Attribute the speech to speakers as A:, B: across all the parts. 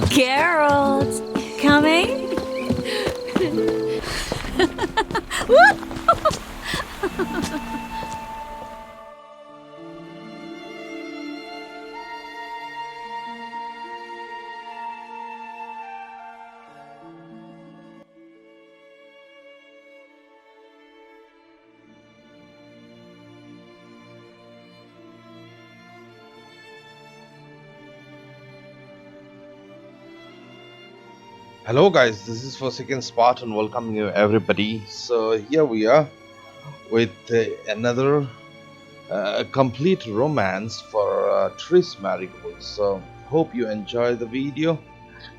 A: Geralt, coming?
B: Hello guys, this is ForsakenSpartan welcoming you everybody. So here we are with another complete romance for Triss Marigold. So hope you enjoy the video,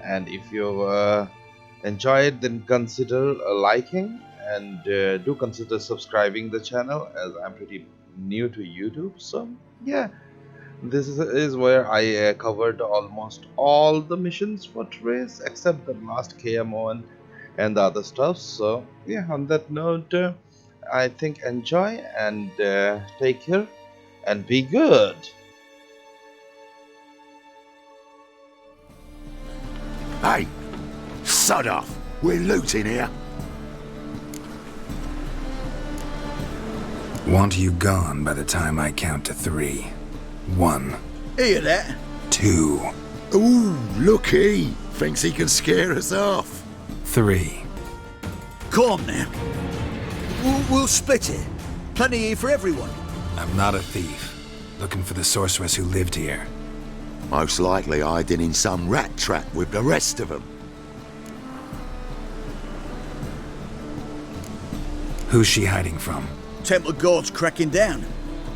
B: and if you enjoy it, then consider liking and do consider subscribing the channel, as I'm pretty new to YouTube. So yeah, this is where I covered almost all the missions for Triss except the last KMO one and the other stuff. So yeah, on that note, I think enjoy and take care and be good.
C: Hey, sod off. We're looting here.
D: Want you gone by the time I count to 3. 1.
C: Hear that?
D: 2.
C: Ooh, looky. Thinks he can scare us off.
D: 3.
E: Come on now. We'll split it. Plenty here for everyone.
D: I'm not a thief. Looking for the sorceress who lived here.
C: Most likely hiding in some rat trap with the rest of them.
D: Who's she hiding from?
E: Temple Guard's cracking down.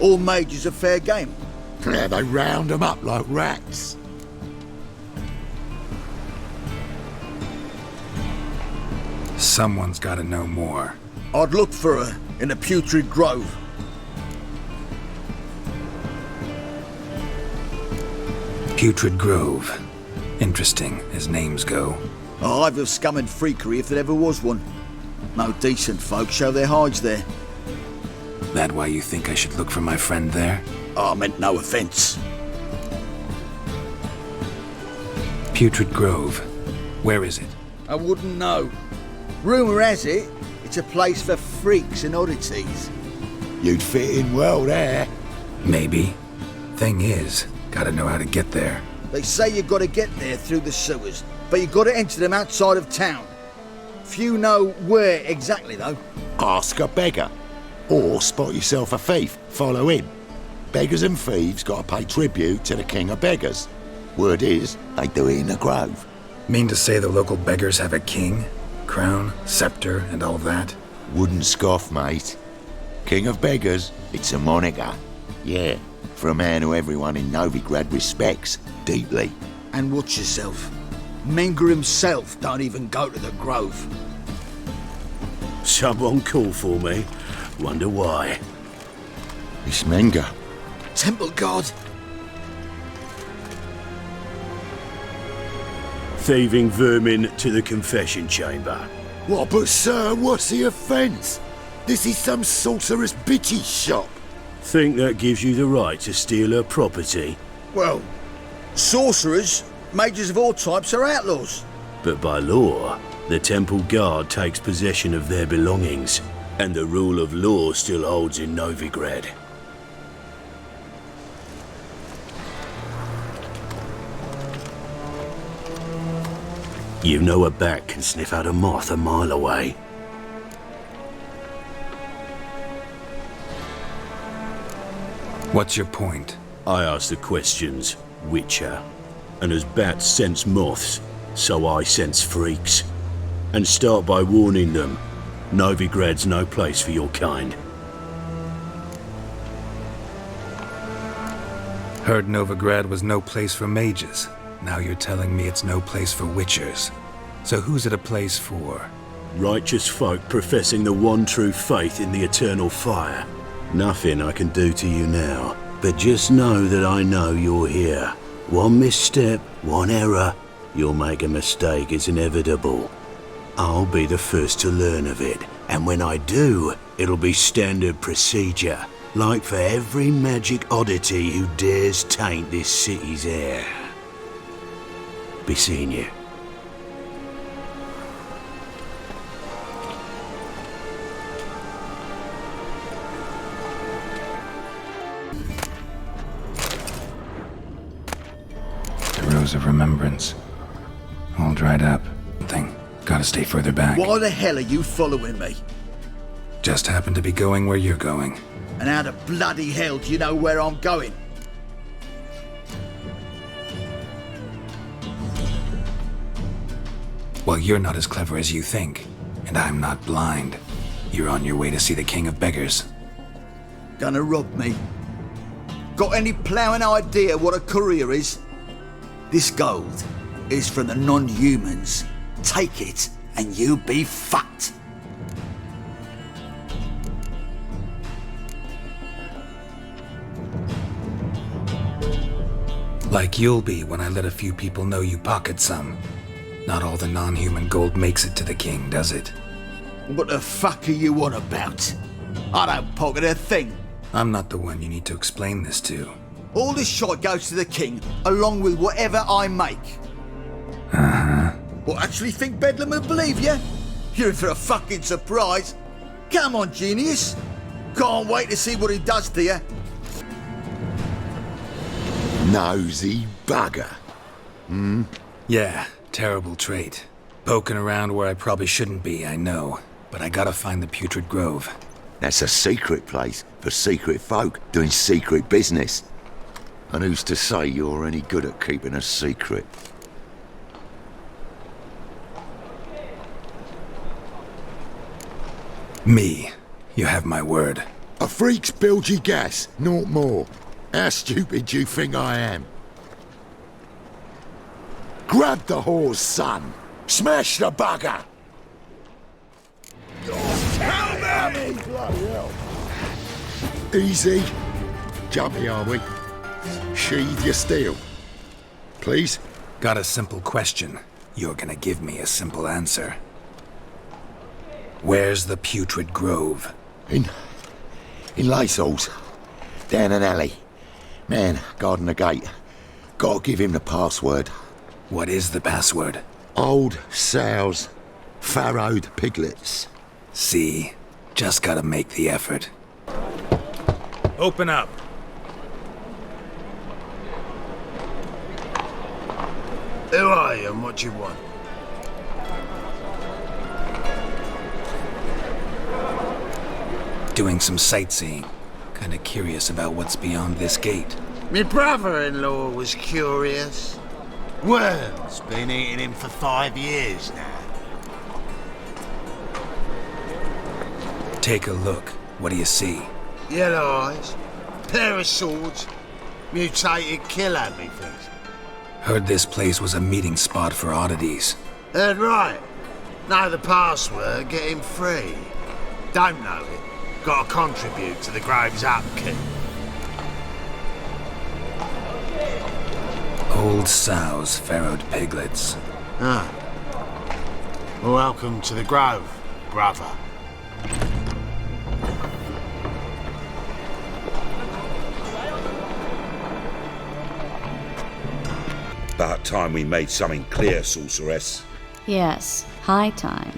E: All mages are fair game.
C: Yeah, they round them up like rats.
D: Someone's gotta know more.
E: I'd look for her in the Putrid Grove.
D: Putrid Grove. Interesting, as names go.
E: A hive of scum and freakery if there ever was one. No decent folk show their hides there.
D: That why you think I should look for my friend there?
E: I meant no offence.
D: Putrid Grove. Where is it?
E: I wouldn't know. Rumour has it, it's a place for freaks and oddities.
C: You'd fit in well there.
D: Maybe. Thing is, gotta know how to get there.
E: They say you gotta get there through the sewers, but you gotta enter them outside of town. Few know where exactly though.
C: Ask a beggar. Or spot yourself a thief. Follow him. Beggars and thieves gotta pay tribute to the king of beggars. Word is, they do it in the grove.
D: Mean to say the local beggars have a king? Crown, scepter, and all that?
C: Wouldn't scoff, mate. King of beggars, it's a moniker. Yeah, for a man who everyone in Novigrad respects deeply.
E: And watch yourself. Menger himself don't even go to the grove.
F: Someone call for me. Wonder why.
C: It's Menger.
E: Temple Guard.
F: Thieving vermin to the confession chamber.
C: What, but sir, what's the offence? This is some sorcerer's bitch's shop.
F: Think that gives you the right to steal her property?
E: Well, sorcerers, mages of all types are outlaws.
F: But by law, the temple guard takes possession of their belongings, and the rule of law still holds in Novigrad. You know a bat can sniff out a moth a mile away.
D: What's your point?
F: I ask the questions, Witcher. And as bats sense moths, so I sense freaks. And start by warning them, Novigrad's no place for your kind.
D: Heard Novigrad was no place for mages. Now you're telling me it's no place for witchers. So who's it a place for?
F: Righteous folk professing the one true faith in the eternal fire. Nothing I can do to you now, but just know that I know you're here. One misstep, one error, you'll make a mistake, it's inevitable. I'll be the first to learn of it, and when I do, it'll be standard procedure, like for every magic oddity who dares taint this city's air. Be seeing you.
D: The Rose of Remembrance. All dried up. Gotta stay further back.
E: Why the hell are you following me?
D: Just happen to be going where you're going.
E: And how the bloody hell do you know where I'm going?
D: Well, you're not as clever as you think, and I'm not blind. You're on your way to see the King of Beggars.
E: Gonna rob me? Got any ploughing idea what a courier is? This gold is from the non-humans. Take it, and you be fucked.
D: Like you'll be when I let a few people know you pocket some. Not all the non-human gold makes it to the king, does it?
E: What the fuck are you on about? I don't pocket a thing.
D: I'm not the one you need to explain this to.
E: All this shite goes to the king, along with whatever I make.
D: Uh-huh.
E: What, actually think Bedlam will believe you? You're in for a fucking surprise. Come on, genius. Can't wait to see what he does to you.
C: Nosy bugger.
D: Yeah, terrible trait. Poking around where I probably shouldn't be, I know. But I gotta find the Putrid Grove.
C: That's a secret place for secret folk doing secret business. And who's to say you're any good at keeping a secret?
D: Me. You have my word.
C: A freak's bilgy gas, naught more. How stupid do you think I am? Grab the whore's son. Smash the bugger! Easy. Jumpy, are we? Sheathe your steel. Please?
D: Got a simple question. You're gonna give me a simple answer. Where's the Putrid Grove?
C: In Lacehalls. Down an alley. Man, guarding the gate. Gotta give him the password.
D: What is the password?
C: Old sows. Farrowed piglets.
D: See? Just gotta make the effort. Open up.
F: Who are you and what do you want?
D: Doing some sightseeing. Kinda curious about what's beyond this gate.
A: My brother-in-law was curious. Worms been eating him for 5 years now.
D: Take a look. What do you see?
A: Yellow eyes, pair of swords, mutated killer, methinks.
D: Heard this place was a meeting spot for oddities.
A: Heard right. Know the password, get him free. Don't know it. Gotta contribute to the Grove's upkeep.
D: Old sows, farrowed piglets.
A: Ah. Welcome to the Grove, brother.
G: About time we made something clear, sorceress.
H: Yes, high time.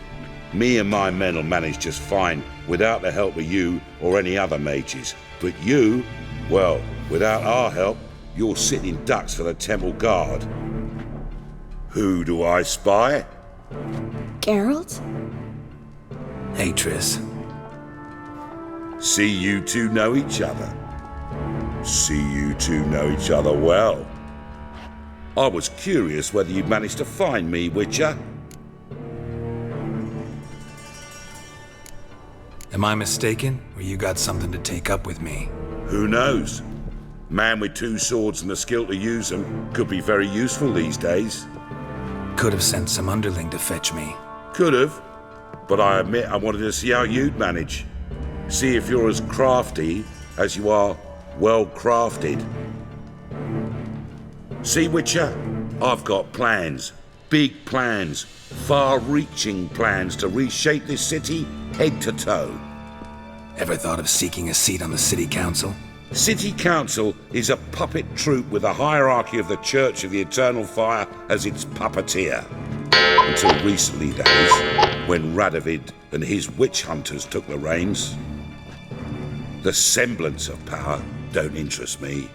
G: Me and my men will manage just fine without the help of you or any other mages. But you, well, without our help, you're sitting ducks for the temple guard. Who do I spy?
H: Geralt?
D: Hey, Triss.
G: See you two know each other. See you two know each other well. I was curious whether you'd managed to find me, Witcher.
D: Am I mistaken, or you got something to take up with me?
G: Who knows? Man with 2 swords and the skill to use them could be very useful these days.
D: Could have sent some underling to fetch me.
G: Could have, but I admit I wanted to see how you'd manage. See if you're as crafty as you are well-crafted. See, Witcher, I've got plans. Big plans. Far-reaching plans to reshape this city head to toe.
D: Ever thought of seeking a seat on the city council?
G: City Council is a puppet troupe with a hierarchy of the Church of the Eternal Fire as its puppeteer. Until recently, that is, when Radovid and his witch hunters took the reins. The semblance of power don't interest me.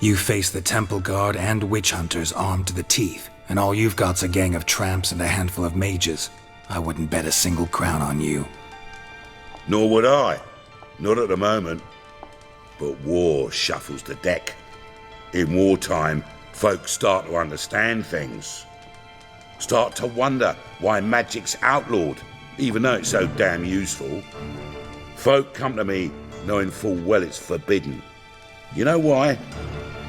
D: You face the Temple Guard and witch hunters armed to the teeth, and all you've got's a gang of tramps and a handful of mages. I wouldn't bet a single crown on you.
G: Nor would I. Not at the moment. But war shuffles the deck. In wartime, folks start to understand things. Start to wonder why magic's outlawed, even though it's so damn useful. Folk come to me knowing full well it's forbidden. You know why?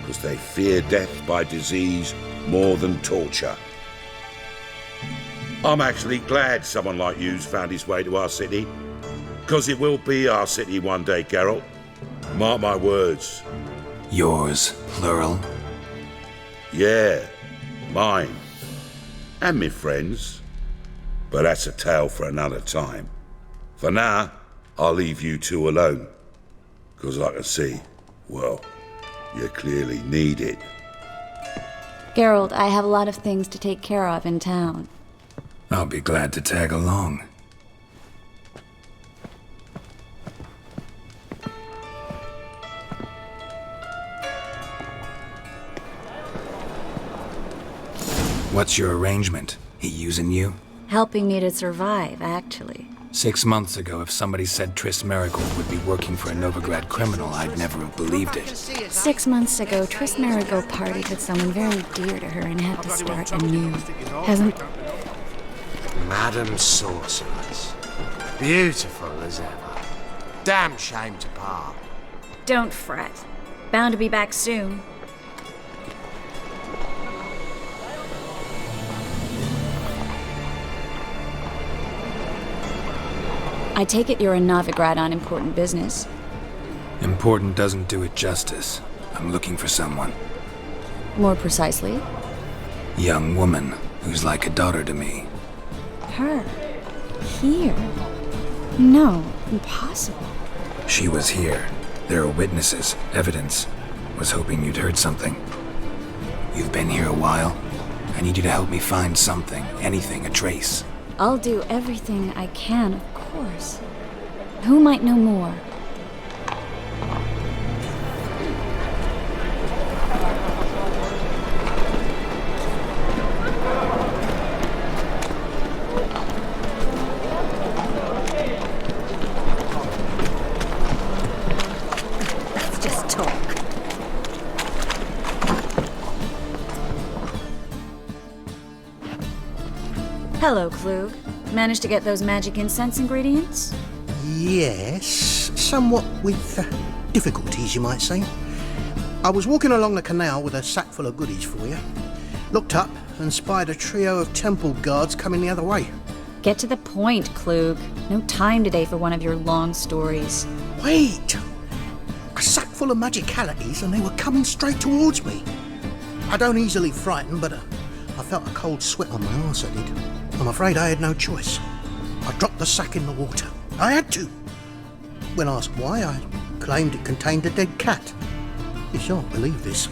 G: Because they fear death by disease more than torture. I'm actually glad someone like you's found his way to our city. Because it will be our city one day, Geralt. Mark my words.
D: Yours, plural?
G: Yeah, mine. And me friends. But that's a tale for another time. For now, I'll leave you two alone. Because I can see, well, you clearly need it.
H: Geralt, I have a lot of things to take care of in town.
D: I'll be glad to tag along. What's your arrangement? He using you?
H: Helping me to survive, actually.
D: 6 months ago, if somebody said Triss Merigold would be working for a Novigrad criminal, I'd never have believed it.
H: 6 months ago, Triss Merigold partied with someone very dear to her and had to start anew. Hasn't...
A: Madam Sorceress. Beautiful as ever. Damn shame to part.
H: Don't fret. Bound to be back soon. I take it you're in Novigrad on important business.
D: Important doesn't do it justice. I'm looking for someone.
H: More precisely?
D: Young woman who's like a daughter to me.
H: Her? Here? No, impossible.
D: She was here. There are witnesses, evidence. Was hoping you'd heard something. You've been here a while. I need you to help me find something, anything, a trace.
H: I'll do everything I can, of course. Who might know more? Let's just talk. Hello, Klug. Managed to get those magic incense ingredients?
I: Yes, somewhat with difficulties, you might say. I was walking along the canal with a sack full of goodies for you. Looked up and spied a trio of temple guards coming the other way.
H: Get to the point, Klug. No time today for one of your long stories.
I: Wait! A sack full of magicalities and they were coming straight towards me. I don't easily frighten, but I felt a cold sweat on my arse, I did. I'm afraid I had no choice. I dropped the sack in the water. I had to. When asked why, I claimed it contained a dead cat. You shan't believe this,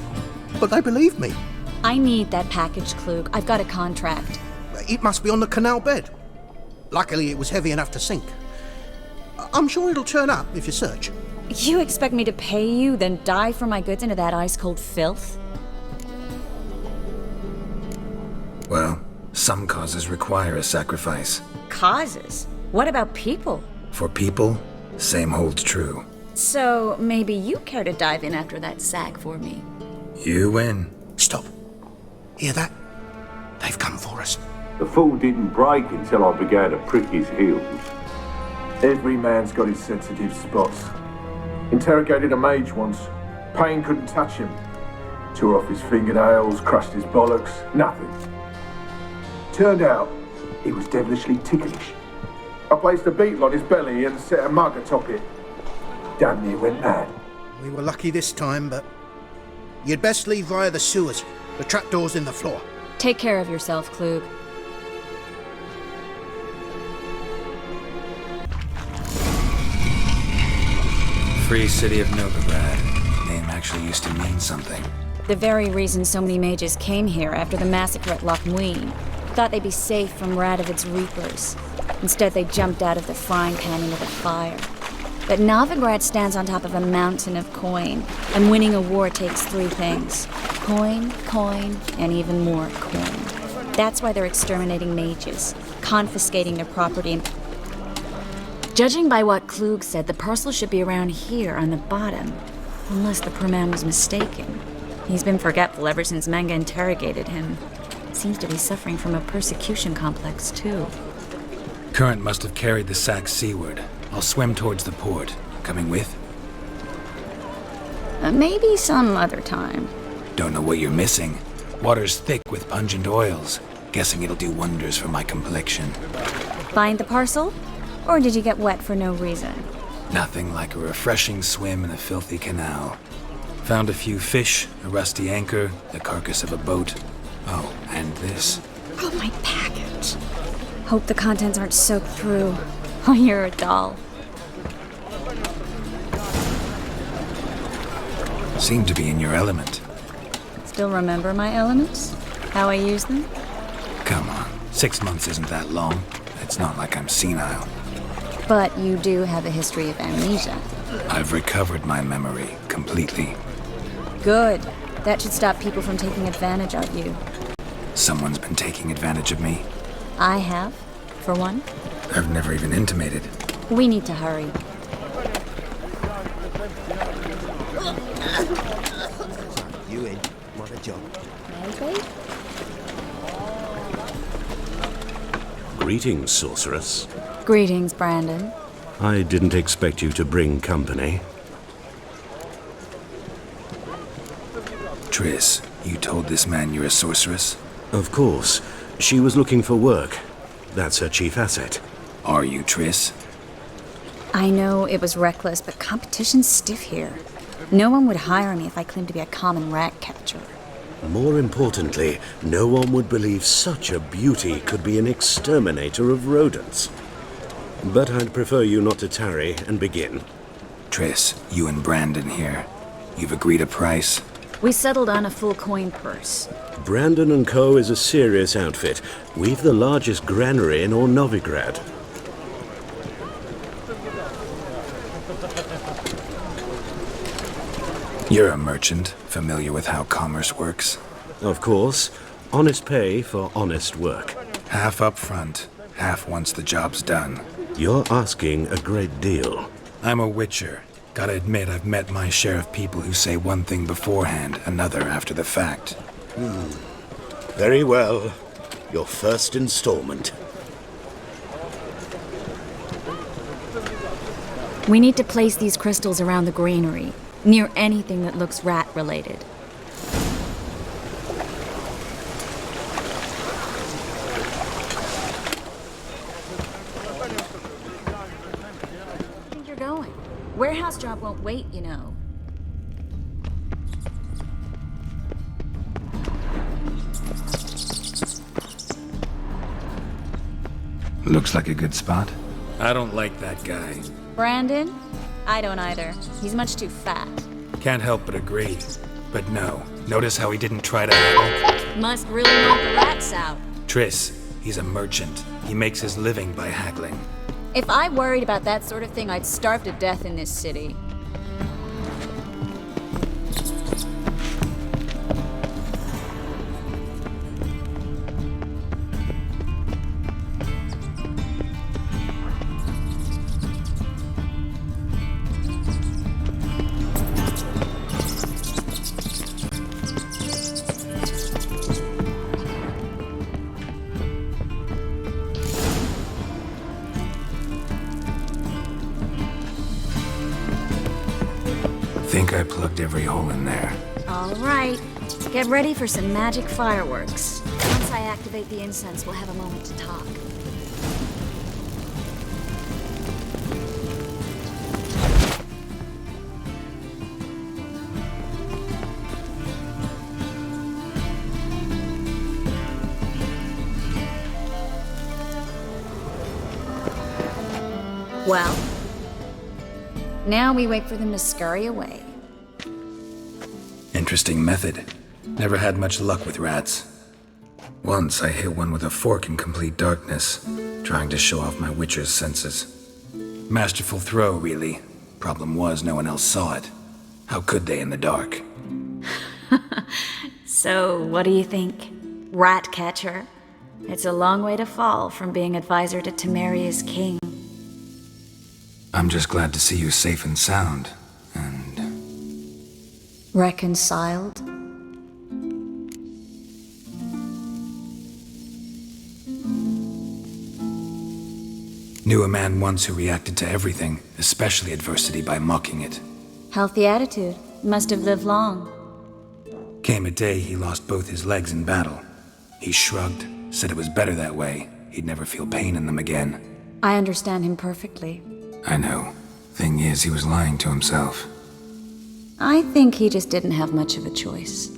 I: but they believed me.
H: I need that package, Klug. I've got a contract.
I: It must be on the canal bed. Luckily, it was heavy enough to sink. I'm sure it'll turn up if you search.
H: You expect me to pay you, then dive for my goods into that ice-cold filth?
D: Well, some causes require a sacrifice.
H: Causes? What about people?
D: For people, same holds true.
H: So, maybe you care to dive in after that sack for me?
D: You win.
I: Stop. Hear that? They've come for us.
J: The fool didn't break until I began to prick his heels.
K: Every man's got his sensitive spots. Interrogated a mage once. Pain couldn't touch him. Tore off his fingernails, crushed his bollocks, nothing. Turned out, he was devilishly ticklish. I placed a beetle on his belly and set a mug atop it. Damn near went mad.
I: We were lucky this time, but you'd best leave via the sewers. The trapdoor's in the floor.
H: Take care of yourself, Klug.
D: Free City of Novigrad. Name actually used to mean something.
H: The very reason so many mages came here after the massacre at Loch Muin. Thought they'd be safe from Radovid's reapers. Instead, they jumped out of the frying pan into the fire. But Novigrad stands on top of a mountain of coin, and winning a war takes 3 things. Coin, coin, and even more coin. That's why they're exterminating mages, confiscating their property, and... Judging by what Klug said, the parcel should be around here on the bottom. Unless the poor man was mistaken. He's been forgetful ever since Manga interrogated him. Seems to be suffering from a persecution complex, too.
D: Current must have carried the sack seaward. I'll swim towards the port. Coming with?
H: Maybe some other time.
D: Don't know what you're missing. Water's thick with pungent oils. Guessing it'll do wonders for my complexion.
H: Find the parcel? Or did you get wet for no reason?
D: Nothing like a refreshing swim in a filthy canal. Found a few fish, a rusty anchor, the carcass of a boat. Oh, and this.
H: Oh, my package. Hope the contents aren't soaked through. Oh, you're a doll.
D: Seem to be in your element.
H: Still remember my elements? How I use them?
D: Come on, 6 months isn't that long. It's not like I'm senile.
H: But you do have a history of amnesia.
D: I've recovered my memory completely.
H: Good. That should stop people from taking advantage of you.
D: Someone's been taking advantage of me.
H: I have, for one.
D: I've never even intimated.
H: We need to hurry.
C: You in? What a job.
H: Maybe?
F: Greetings, sorceress.
H: Greetings, Brandon.
F: I didn't expect you to bring company.
D: Triss, you told this man you're a sorceress?
F: Of course. She was looking for work. That's her chief asset.
D: Are you, Triss?
H: I know it was reckless, but competition's stiff here. No one would hire me if I claimed to be a common rat catcher.
F: More importantly, no one would believe such a beauty could be an exterminator of rodents. But I'd prefer you not to tarry and begin.
D: Triss, you and Brandon here. You've agreed a price?
H: We settled on a full coin purse.
F: Brandon & Co. is a serious outfit. We've the largest granary in all Novigrad.
D: You're a merchant, familiar with how commerce works?
F: Of course. Honest pay for honest work.
D: Half up front, half once the job's done.
F: You're asking a great deal.
D: I'm a witcher. Gotta admit, I've met my share of people who say one thing beforehand, another after the fact.
F: Very well. Your first installment.
H: We need to place these crystals around the granary, near anything that looks rat-related. Where do you think you're going? Warehouse job won't wait, you know.
D: Looks like a good spot. I don't like that guy.
H: Brandon? I don't either. He's much too fat.
D: Can't help but agree. But no, notice how he didn't try to haggle?
H: Must really want the rats out.
D: Triss, he's a merchant. He makes his living by haggling.
H: If I worried about that sort of thing, I'd starve to death in this city.
D: Think I plugged every hole in there.
H: All right. Get ready for some magic fireworks. Once I activate the incense, we'll have a moment to talk. Well, Now we wait for them to scurry away.
D: Interesting method. Never had much luck with rats. Once I hit one with a fork in complete darkness, trying to show off my witcher's senses. Masterful throw, really. Problem was, no one else saw it. How could they in the dark?
H: So, what do you think? Rat catcher? It's a long way to fall from being advisor to Temeria's king.
D: I'm just glad to see you safe and sound, and...
H: Reconciled?
D: Knew a man once who reacted to everything, especially adversity, by mocking it.
H: Healthy attitude. Must have lived long.
D: Came a day he lost both his legs in battle. He shrugged, said it was better that way. He'd never feel pain in them again.
H: I understand him perfectly.
D: I know. Thing is, he was lying to himself.
H: I think he just didn't have much of a choice.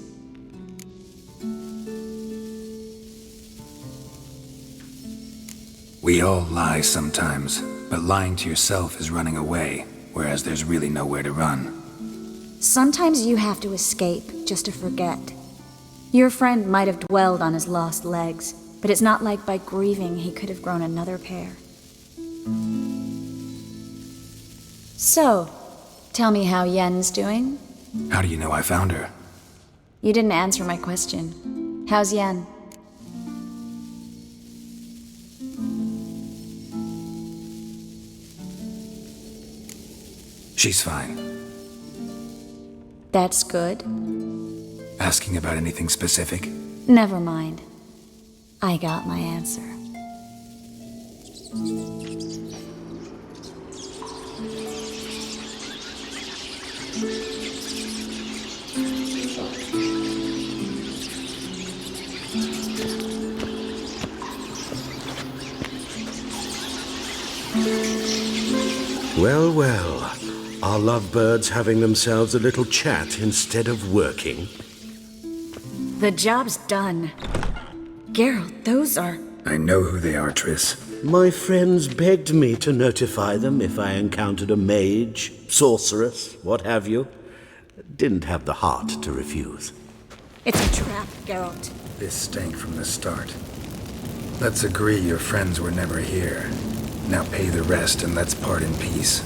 D: We all lie sometimes, but lying to yourself is running away, whereas there's really nowhere to run.
H: Sometimes you have to escape just to forget. Your friend might have dwelled on his lost legs, but it's not like by grieving he could have grown another pair. So, tell me how Yen's doing?
D: How do you know I found her?
H: You didn't answer my question. How's Yen?
D: She's fine.
H: That's good.
D: Asking about anything specific?
H: Never mind. I got my answer.
F: Well, well. Are lovebirds having themselves a little chat instead of working?
H: The job's done. Geralt, those are...
D: I know who they are, Triss.
F: My friends begged me to notify them if I encountered a mage, sorceress, what have you. Didn't have the heart to refuse.
H: It's a trap, Geralt.
D: This stank from the start. Let's agree your friends were never here. Now pay the rest and let's part in peace.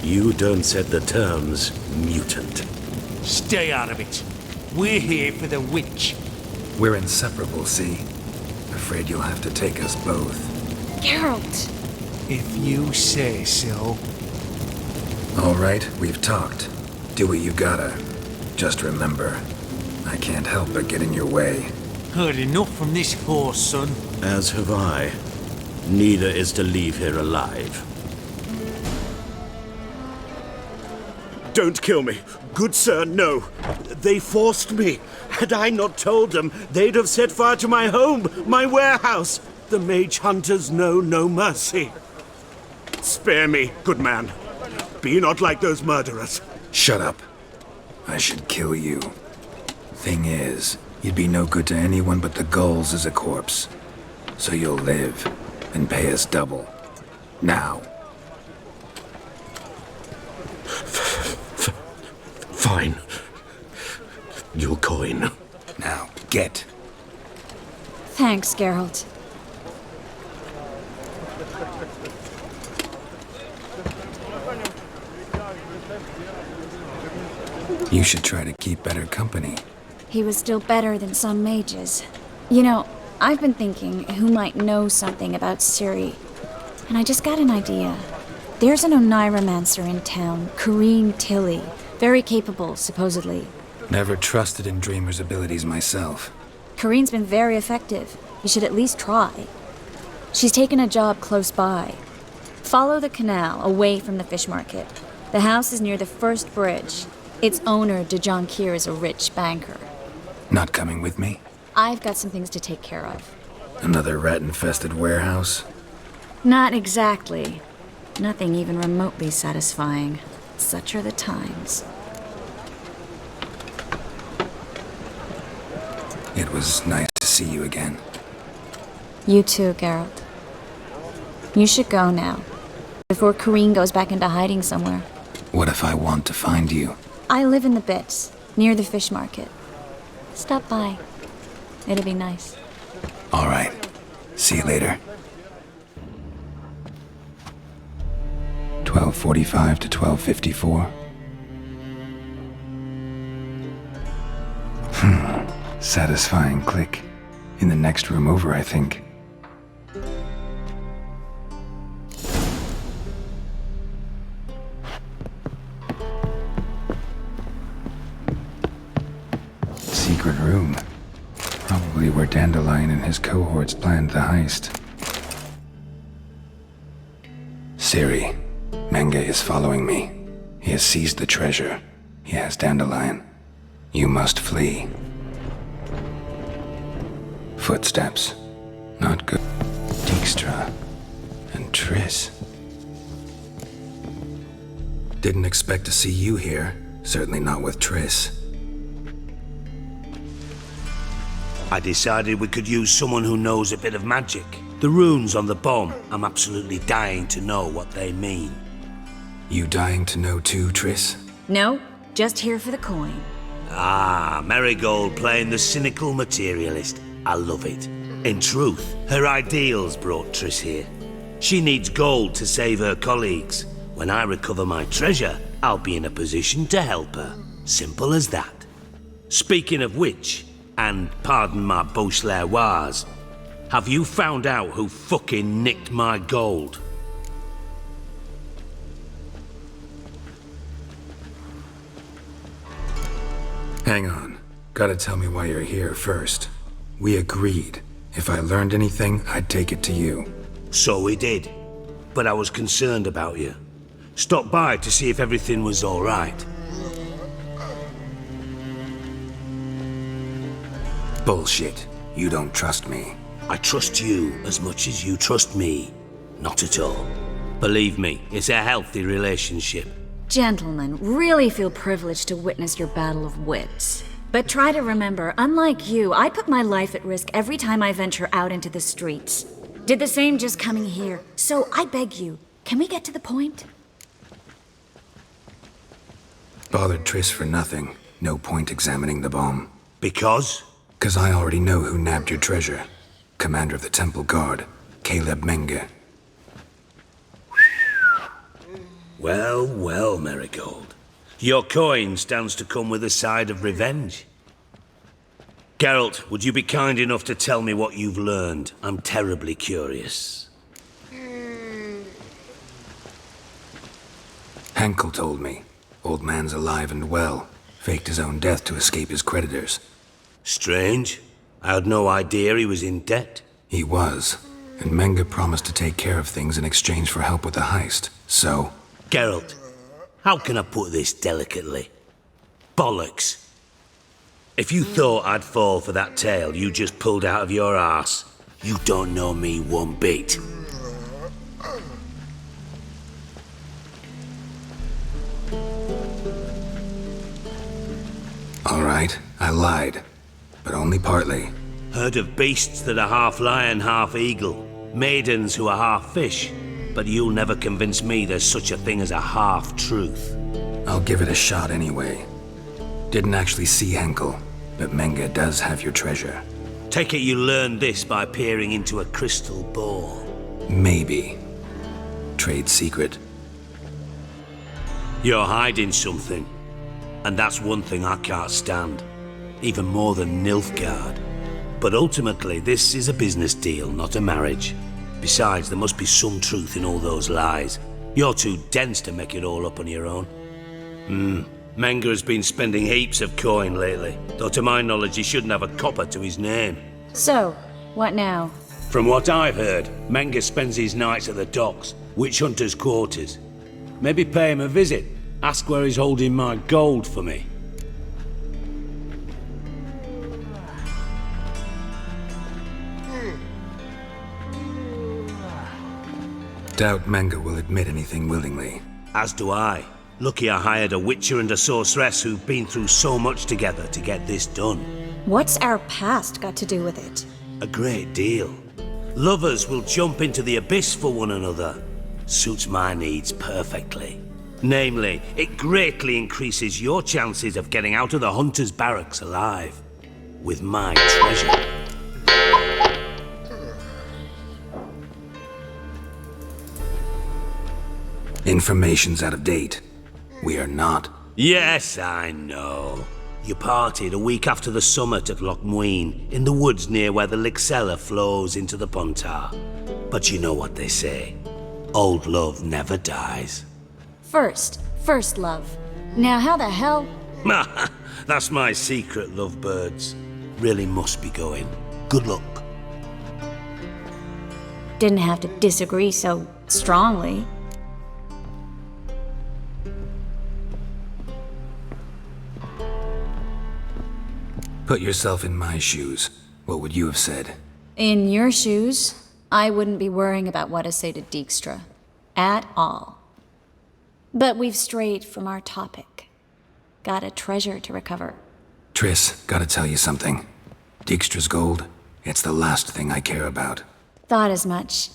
F: You don't set the terms, mutant.
L: Stay out of it. We're here for the witch.
D: We're inseparable, see? Afraid you'll have to take us both.
H: Geralt!
L: If you say so.
D: All right, we've talked. Do what you gotta. Just remember, I can't help but get in your way.
L: Heard enough from this horse, son.
F: As have I. Neither is to leave here alive. Don't kill me. Good sir, no. They forced me. Had I not told them, they'd have set fire to my home, my warehouse. The mage hunters know no mercy. Spare me, good man. Be not like those murderers.
D: Shut up. I should kill you. Thing is, you'd be no good to anyone but the gulls as a corpse. So you'll live and pay us double. Now.
F: Fine. Your coin.
D: Now, get.
H: Thanks, Geralt.
D: You should try to keep better company.
H: He was still better than some mages. You know, I've been thinking who might know something about Ciri. And I just got an idea. There's an Oniromancer in town, Kareem Tilly. Very capable, supposedly.
D: Never trusted in Dreamer's abilities myself.
H: Kareen's been very effective. You should at least try. She's taken a job close by. Follow the canal, away from the fish market. The house is near the first bridge. Its owner, Dejon Kier, is a rich banker.
D: Not coming with me?
H: I've got some things to take care of.
D: Another rat-infested warehouse?
H: Not exactly. Nothing even remotely satisfying. Such are the times.
D: It was nice to see you again.
H: You too, Geralt. You should go now, before Kareen goes back into hiding somewhere.
D: What if I want to find you?
H: I live in the Bits, near the fish market. Stop by. It'll be nice.
D: All right. See you later. 12:45 to 12:54. Satisfying click. In the next room over, I think. Secret room. Probably where Dandelion and his cohorts planned the heist. Siri, Menge is following me. He has seized the treasure. He has Dandelion. You must flee. Footsteps. Not good. Dijkstra. And Triss. Didn't expect to see you here. Certainly not with Triss.
L: I decided we could use someone who knows a bit of magic. The runes on the bomb, I'm absolutely dying to know what they mean.
D: You dying to know too, Triss?
H: No, just here for the coin.
L: Ah, Merigold playing the cynical materialist. I love it. In truth, her ideals brought Triss here. She needs gold to save her colleagues. When I recover my treasure, I'll be in a position to help her. Simple as that. Speaking of which, and pardon my Beauclervois, have you found out who fucking nicked my gold?
D: Hang on. Gotta tell me why you're here first. We agreed. If I learned anything, I'd take it to you.
L: So we did. But I was concerned about you. Stopped by to see if everything was all right.
D: Bullshit. You don't trust me.
L: I trust you as much as you trust me. Not at all. Believe me, it's a healthy relationship.
H: Gentlemen, really feel privileged to witness your battle of wits. But try to remember, unlike you, I put my life at risk every time I venture out into the streets. Did the same just coming here. So I beg you, can we get to the point?
D: Bothered Triss for nothing. No point examining the bomb.
L: Because?
D: 'Cause I already know who nabbed your treasure. Commander of the Temple Guard, Caleb Menge.
L: Well, well, Merigold. Your coin stands to come with a side of revenge. Geralt, would you be kind enough to tell me what you've learned? I'm terribly curious.
D: Henkel told me. Old man's alive and well. Faked his own death to escape his creditors.
L: Strange. I had no idea he was in debt.
D: He was. And Menge promised to take care of things in exchange for help with the heist. So...
L: Geralt, how can I put this delicately? Bollocks. If you thought I'd fall for that tale you just pulled out of your arse, you don't know me one bit.
D: All right, I lied. But only partly.
L: Heard of beasts that are half lion, half eagle. Maidens who are half fish. But you'll never convince me there's such a thing as a half-truth.
D: I'll give it a shot anyway. Didn't actually see Henkel, but Menge does have your treasure.
L: Take it you learned this by peering into a crystal ball.
D: Maybe. Trade secret.
L: You're hiding something. And that's one thing I can't stand. Even more than Nilfgaard. But ultimately, this is a business deal, not a marriage. Besides, there must be some truth in all those lies. You're too dense to make it all up on your own. Menge has been spending heaps of coin lately, though to my knowledge he shouldn't have a copper to his name.
H: So, what now?
L: From what I've heard, Menge spends his nights at the docks, witch hunters' quarters. Maybe pay him a visit. Ask where he's holding my gold for me.
D: Doubt Menge will admit anything willingly.
L: As do I. Lucky I hired a witcher and a sorceress who've been through so much together to get this done.
H: What's our past got to do with it?
L: A great deal. Lovers will jump into the abyss for one another. Suits my needs perfectly. Namely, it greatly increases your chances of getting out of the hunter's barracks alive. With my treasure.
D: Information's out of date. We are not.
L: Yes, I know. You partied a week after the summit at Loch Muin, in the woods near where the Lixella flows into the Pontar. But you know what they say. Old love never dies.
H: First love. Now how the hell?
L: That's my secret, lovebirds. Really must be going. Good luck.
H: Didn't have to disagree so strongly.
D: Put yourself in my shoes. What would you have said?
H: In your shoes, I wouldn't be worrying about what to say to Dijkstra. At all. But we've strayed from our topic. Got a treasure to recover.
D: Triss, gotta tell you something. Dijkstra's gold, it's the last thing I care about.
H: Thought as much.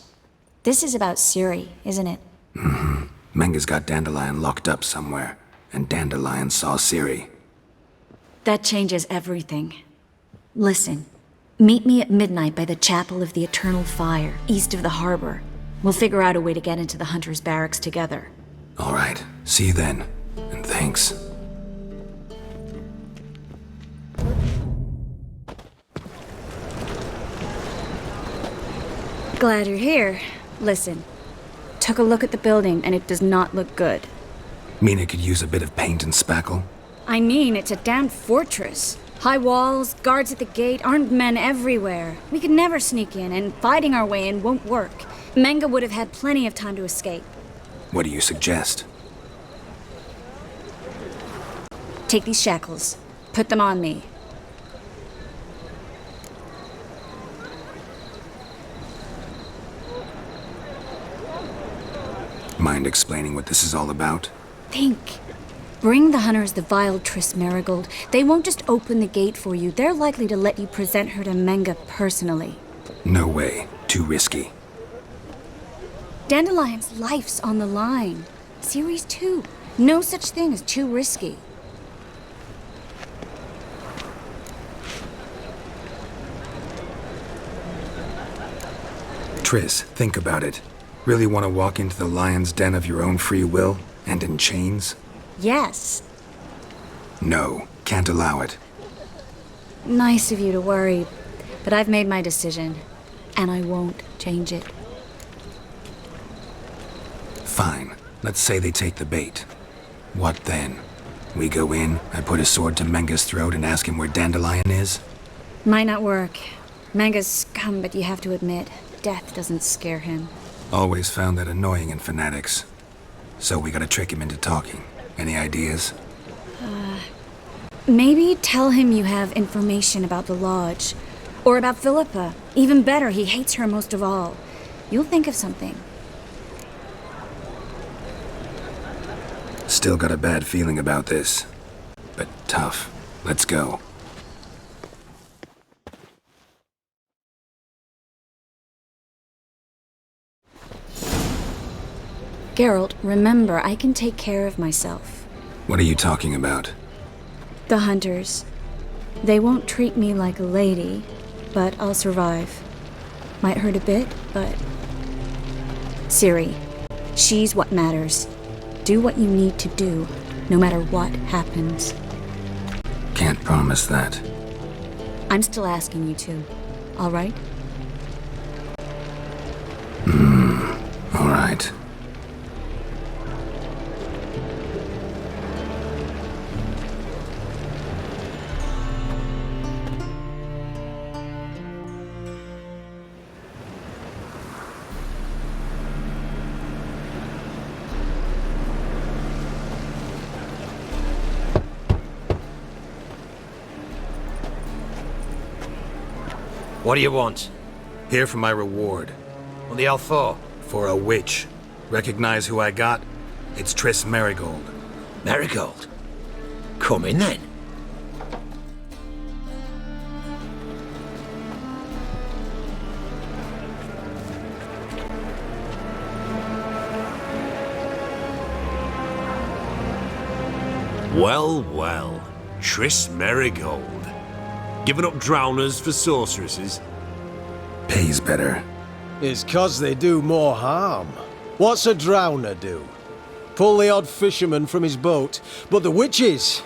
H: This is about Ciri, isn't it?
D: Mm-hmm. Menga's got Dandelion locked up somewhere, and Dandelion saw Ciri.
H: That changes everything. Listen, meet me at midnight by the Chapel of the Eternal Fire, east of the harbor. We'll figure out a way to get into the Hunter's barracks together.
D: All right, see you then, and thanks.
H: Glad you're here. Listen, took a look at the building and it does not look good.
D: Mean it could use a bit of paint and spackle?
H: I mean, it's a damn fortress. High walls, guards at the gate, armed men everywhere. We could never sneak in, and fighting our way in won't work. Menga would have had plenty of time to escape.
D: What do you suggest?
H: Take these shackles. Put them on me.
D: Mind explaining what this is all about?
H: Think. Bring the hunters the vile Triss Merigold. They won't just open the gate for you. They're likely to let you present her to Menga personally.
D: No way. Too risky.
H: Dandelion's life's on the line. Ciri's too. No such thing as too risky.
D: Triss, think about it. Really want to walk into the lion's den of your own free will, and in chains?
H: Yes.
D: No, can't allow it.
H: Nice of you to worry, but I've made my decision, and I won't change it.
D: Fine. Let's say they take the bait. What then? We go in, I put a sword to Menga's throat and ask him where Dandelion is?
H: Might not work. Menga's scum, but you have to admit, death doesn't scare him.
D: Always found that annoying in fanatics. So we gotta trick him into talking. Any ideas?
H: Maybe tell him you have information about the Lodge. Or about Philippa. Even better, he hates her most of all. You'll think of something.
D: Still got a bad feeling about this. But tough. Let's go.
H: Geralt, remember, I can take care of myself.
D: What are you talking about?
H: The hunters. They won't treat me like a lady, but I'll survive. Might hurt a bit, but... Ciri, she's what matters. Do what you need to do, no matter what happens.
D: Can't promise that.
H: I'm still asking you to, all right?
D: All right.
M: What do you want?
D: Here for my reward.
M: What the hell for?
D: For a witch. Recognize who I got? It's Triss Merigold.
M: Merigold? Come in then.
N: Well, well. Triss Merigold. Giving up drowners for sorceresses?
D: Pays better.
O: It's 'cause they do more harm. What's a drowner do? Pull the odd fisherman from his boat. But the witches,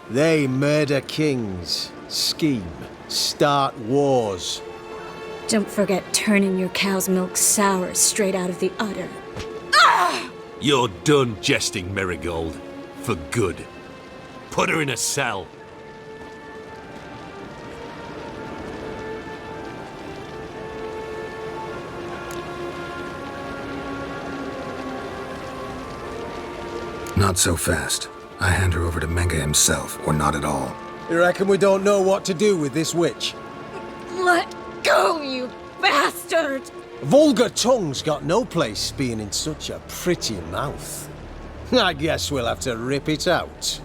O: they murder kings, scheme, start wars.
H: Don't forget turning your cow's milk sour straight out of the udder.
N: You're done jesting, Merigold. For good. Put her in a cell.
D: Not so fast. I hand her over to Menga himself, or not at all.
O: You reckon we don't know what to do with this witch?
H: Let go, you bastard!
O: Vulgar tongue's got no place being in such a pretty mouth. I guess we'll have to rip it out.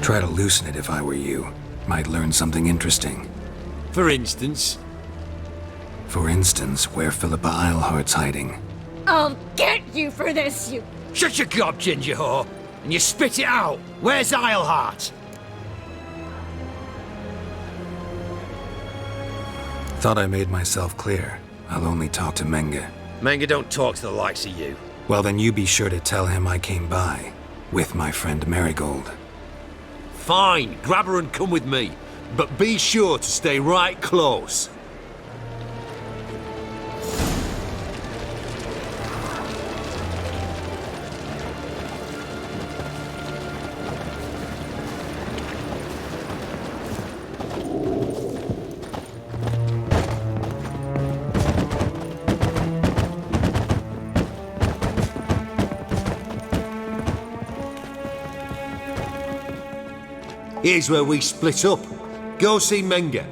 D: Try to loosen it if I were you. Might learn something interesting.
N: For instance?
D: For instance, where Philippa Eilhart's hiding.
H: I'll get you for this, you...
M: Shut your gob, ginger whore, and you spit it out. Where's Eilhart?
D: Thought I made myself clear. I'll only talk to Menga.
M: Menga don't talk to the likes of you.
D: Well, then you be sure to tell him I came by. With my friend Merigold.
N: Fine, grab her and come with me. But be sure to stay right close. Here's where we split up. Go see Menga.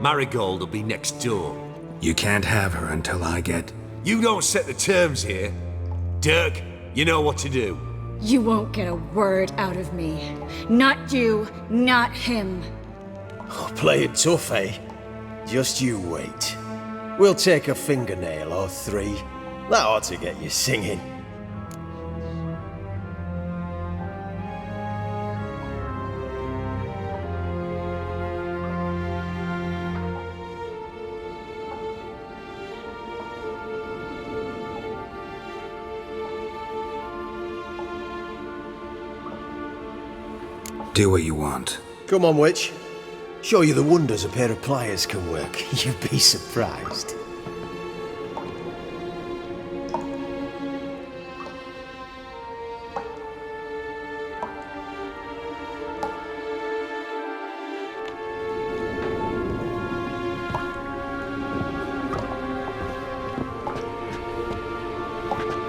N: Merigold will be next door.
D: You can't have her until I get...
N: You don't set the terms here. Dirk, you know what to do.
H: You won't get a word out of me. Not you, not him.
O: Oh, play it tough, eh? Just you wait. We'll take a fingernail or three. That ought to get you singing.
D: Do what you want.
O: Come on, witch. Show you the wonders a pair of pliers can work. You'd be surprised.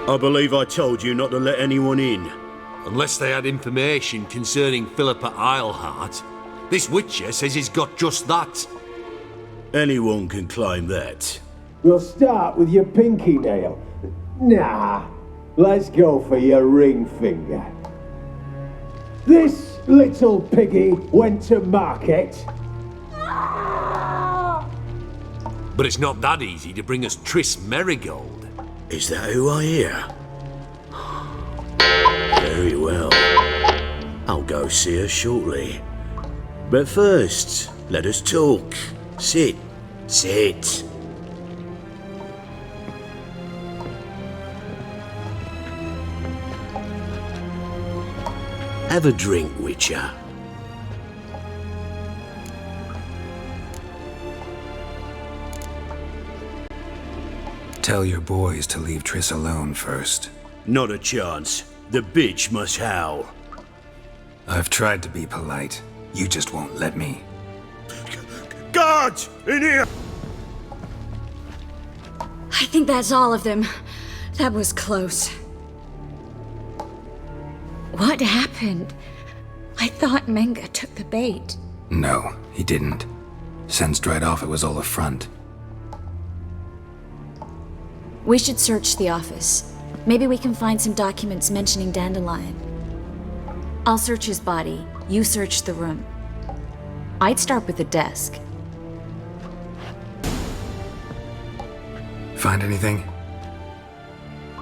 F: I believe I told you not to let anyone in.
N: Unless they had information concerning Philippa Eilhart. This witcher says he's got just that.
F: Anyone can claim that.
P: We'll start with your pinky nail. Nah, let's go for your ring finger. This little piggy went to market.
N: But it's not that easy to bring us Triss Merigold.
F: Is that who I hear? Very well. I'll go see her shortly. But first, let us talk. Sit. Sit. Have a drink, Witcher.
D: Tell your boys to leave Triss alone first.
F: Not a chance. The bitch must howl.
D: I've tried to be polite. You just won't let me.
F: Guards! In here!
H: I think that's all of them. That was close. What happened? I thought Menga took the bait.
D: No, he didn't. Sensed right off it was all a front.
H: We should search the office. Maybe we can find some documents mentioning Dandelion. I'll search his body. You search the room. I'd start with the desk.
D: Find anything?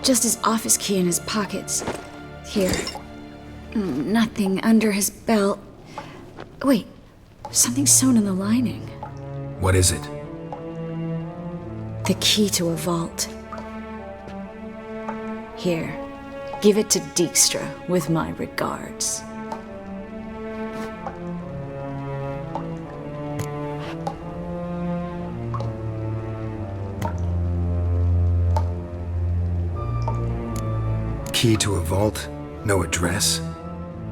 H: Just his office key in his pockets. Here. Nothing under his belt. Wait, something sewn in the lining.
D: What is it?
H: The key to a vault. Here, give it to Dijkstra with my regards.
D: Key to a vault? No address?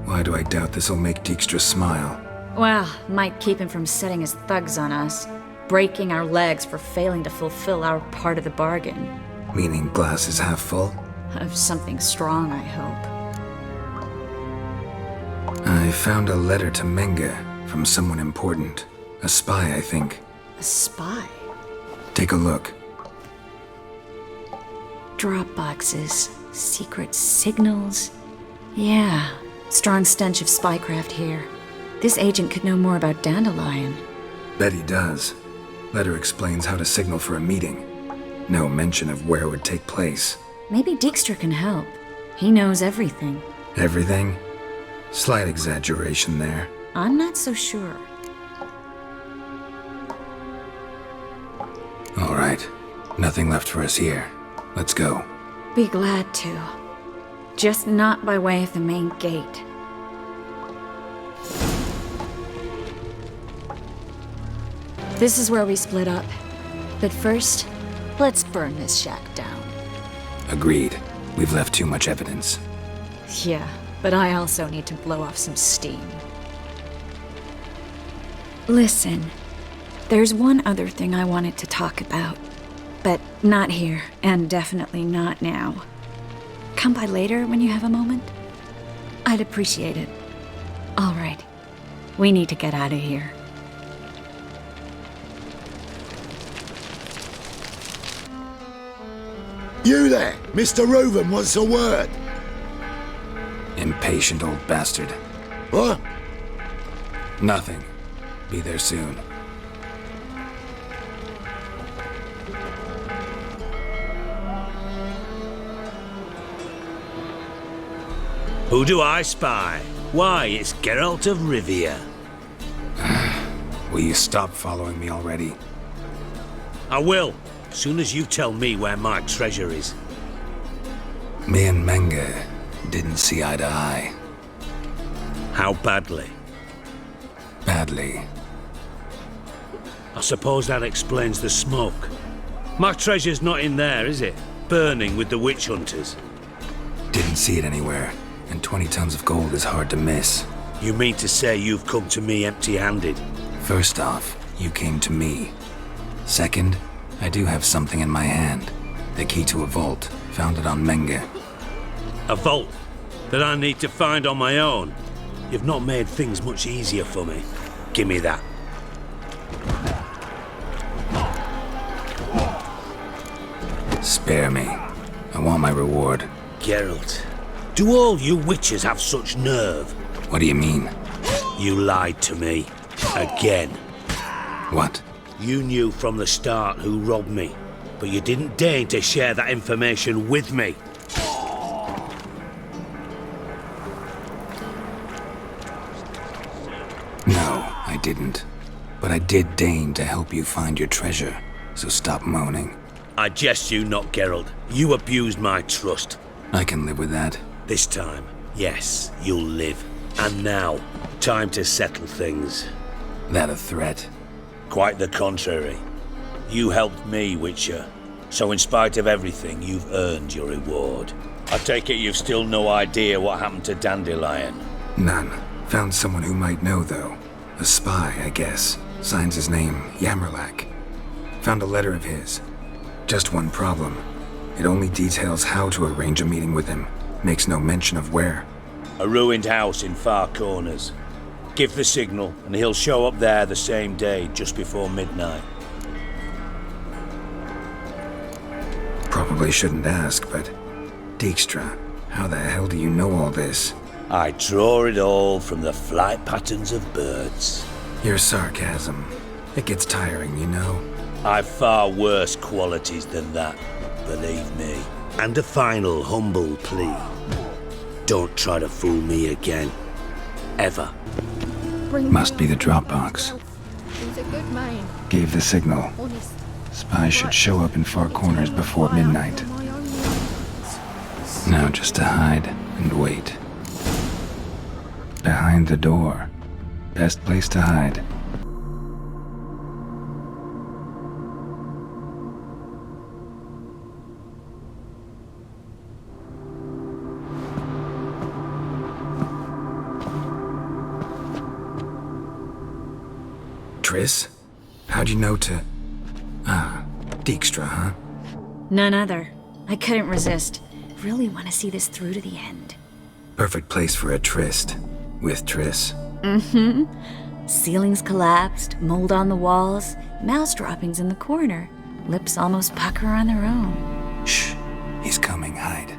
D: Why do I doubt this'll make Dijkstra smile?
H: Well, might keep him from setting his thugs on us, breaking our legs for failing to fulfill our part of the bargain.
D: Meaning glass is half full?
H: Of something strong, I hope.
D: I found a letter to Menge from someone important. A spy, I think.
H: A spy?
D: Take a look.
H: Drop boxes, secret signals. Yeah, strong stench of spycraft here. This agent could know more about Dandelion.
D: Bet he does. Letter explains how to signal for a meeting. No mention of where it would take place.
H: Maybe Dijkstra can help. He knows everything.
D: Everything? Slight exaggeration there.
H: I'm not so sure.
D: All right. Nothing left for us here. Let's go.
H: Be glad to. Just not by way of the main gate. This is where we split up. But first, let's burn this shack down.
D: Agreed. We've left too much evidence.
H: Yeah, but I also need to blow off some steam. Listen, there's one other thing I wanted to talk about. But not here, and definitely not now. Come by later when you have a moment? I'd appreciate it. All right. We need to get out of here.
C: You there! Mr. Reuven wants a word!
D: Impatient old bastard.
C: What?
D: Nothing. Be there soon.
L: Who do I spy? Why, it's Geralt of Rivia.
D: Will you stop following me already?
L: I will, as soon as you tell me where my treasure is.
D: Me and Menge didn't see eye to eye.
L: How badly?
D: Badly.
L: I suppose that explains the smoke. My treasure's not in there, is it? Burning with the witch hunters.
D: Didn't see it anywhere, and 20 tons of gold is hard to miss.
L: You mean to say you've come to me empty-handed?
D: First off, you came to me. Second, I do have something in my hand. The key to a vault, found it on Menge.
L: A vault that I need to find on my own? You've not made things much easier for me. Give me that.
D: Spare me. I want my reward.
L: Geralt, do all you witches have such nerve?
D: What do you mean?
L: You lied to me. Again.
D: What?
L: You knew from the start who robbed me, but you didn't deign to share that information with me.
D: No, I didn't. But I did deign to help you find your treasure, so stop moaning.
L: I jest you not, Geralt. You abused my trust.
D: I can live with that.
L: This time, yes, you'll live. And now, time to settle things.
D: That a threat?
L: Quite the contrary. You helped me, Witcher. So in spite of everything, you've earned your reward. I take it you've still no idea what happened to Dandelion?
D: None. Found someone who might know, though. A spy, I guess. Signs his name, Yammerlak. Found a letter of his. Just one problem. It only details how to arrange a meeting with him. Makes no mention of where.
L: A ruined house in Far Corners. Give the signal, and he'll show up there the same day, just before midnight.
D: Probably shouldn't ask, but... Dijkstra, how the hell do you know all this?
L: I draw it all from the flight patterns of birds.
D: Your sarcasm. It gets tiring, you know?
L: I've far worse qualities than that, believe me. And a final humble plea. Don't try to fool me again. Ever.
D: Must be the Dropbox.
Q: He's a good man.
D: Gave the signal.
Q: Honest.
D: Spies should show up in far corners before midnight. Now just to hide and wait. Behind the door. Best place to hide. Triss? How'd you know to... Ah, Dijkstra, huh?
H: None other. I couldn't resist. Really want to see this through to the end.
D: Perfect place for a tryst. With Triss.
H: Mm-hmm. Ceilings collapsed, mold on the walls, mouse droppings in the corner. Lips almost pucker on their own.
D: Shh. He's coming, hide.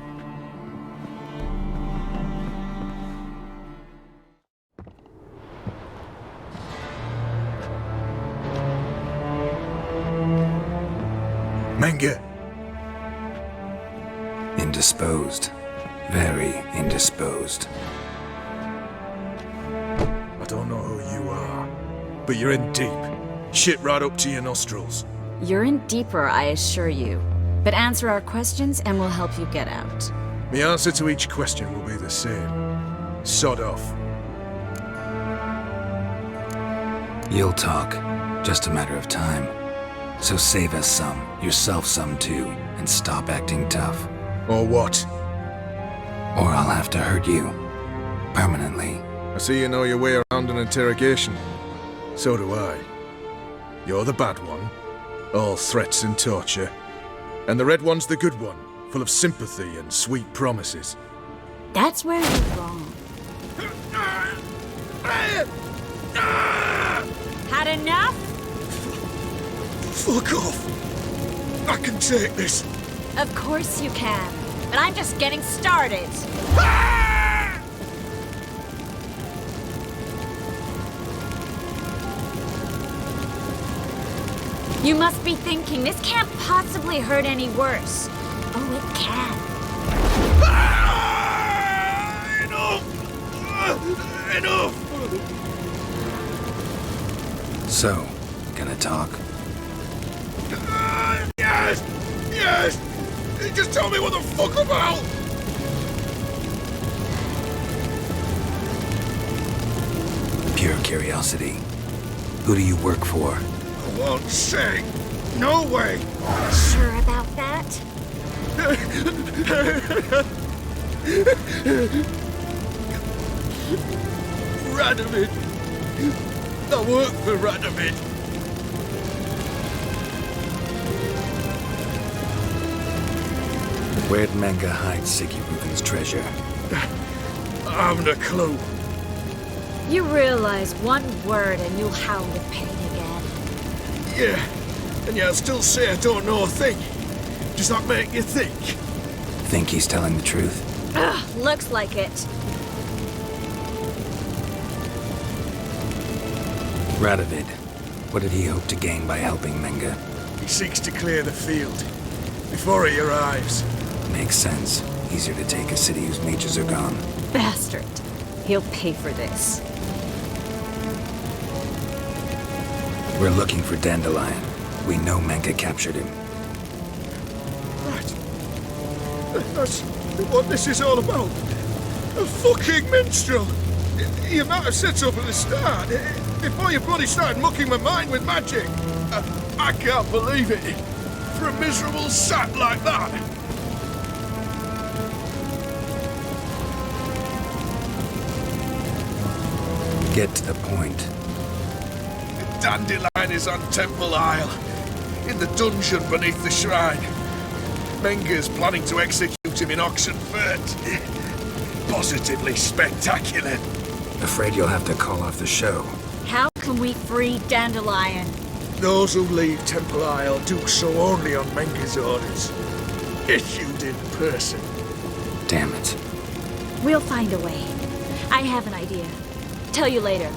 R: Menge.
D: Indisposed. Very indisposed.
R: I don't know who you are, but you're in deep. Shit right up to your nostrils.
H: You're in deeper, I assure you. But answer our questions and we'll help you get out.
R: The answer to each question will be the same. Sod off.
D: You'll talk. Just a matter of time. So save us some, yourself some too, and stop acting tough.
R: Or what?
D: Or I'll have to hurt you. Permanently.
R: I see you know your way around an interrogation. So do I. You're the bad one. All threats and torture. And the red one's the good one, full of sympathy and sweet promises.
H: That's where you're wrong. Had enough?
R: Fuck off! I can take this.
H: Of course you can. But I'm just getting started. You must be thinking, this can't possibly hurt any worse. Oh, it can.
R: Enough!
D: So, gonna talk?
R: Yes! Yes! Just tell me what the fuck about!
D: Pure curiosity. Who do you work for?
R: I won't say. No way!
H: Sure about that?
R: Radovid! I work for Radovid!
D: Where'd Menge hide Siggy Rubin's treasure?
R: I haven't a clue.
H: You realize one word and you'll howl with pain again.
R: Yeah, and yeah, I'll still say I don't know a thing. Does that make you think?
D: Think he's telling the truth?
H: Ugh, looks like it.
D: Radovid. What did he hope to gain by helping Menge?
R: He seeks to clear the field before he arrives.
D: Makes sense. Easier to take a city whose mages are gone.
H: Bastard. He'll pay for this.
D: We're looking for Dandelion. We know Menge captured him.
R: Right. That's what this is all about. A fucking minstrel! You might have said so from the start, before you bloody started mucking my mind with magic. I can't believe it. For a miserable sap like that.
D: Get to the point.
R: Dandelion is on Temple Isle, in the dungeon beneath the shrine. Menge's planning to execute him in Oxenfurt. Positively spectacular.
D: Afraid you'll have to call off the show.
H: How can we free Dandelion?
R: Those who leave Temple Isle do so only on Menge's orders. Issued in person.
D: Damn it.
H: We'll find a way. I have an idea. Tell you later.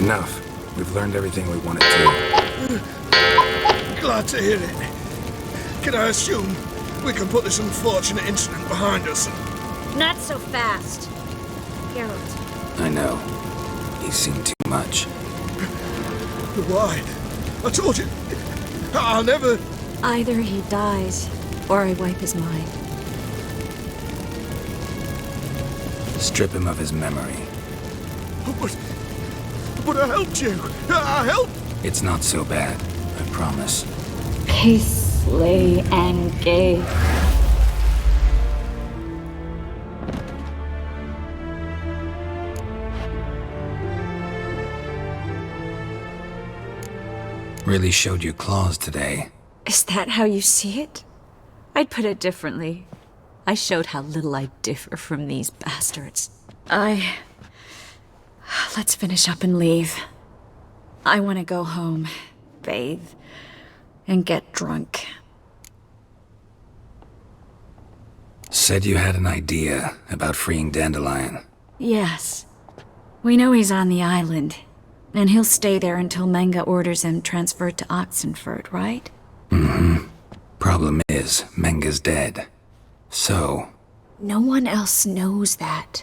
D: Enough. We've learned everything we wanted to.
R: Glad to hear it. Can I assume we can put this unfortunate incident behind us?
H: Not so fast. Geralt.
D: I know. He's seen too much.
R: Why? I told you, I'll never...
H: Either he dies, or I wipe his mind.
D: Strip him of his memory.
R: But I helped you. I helped...
D: It's not so bad, I promise.
H: Kiss, slay, and gay.
D: Really showed your claws today.
S: Is that how you see it? I'd put it differently. I showed how little I differ from these bastards.
H: Let's finish up and leave. I want to go home, bathe, and get drunk.
D: Said you had an idea about freeing Dandelion.
H: Yes. We know he's on the island, and he'll stay there until Menga orders him transferred to Oxenford, right?
D: Mm-hmm. Problem is, Menga's dead. So...
H: No one else knows that.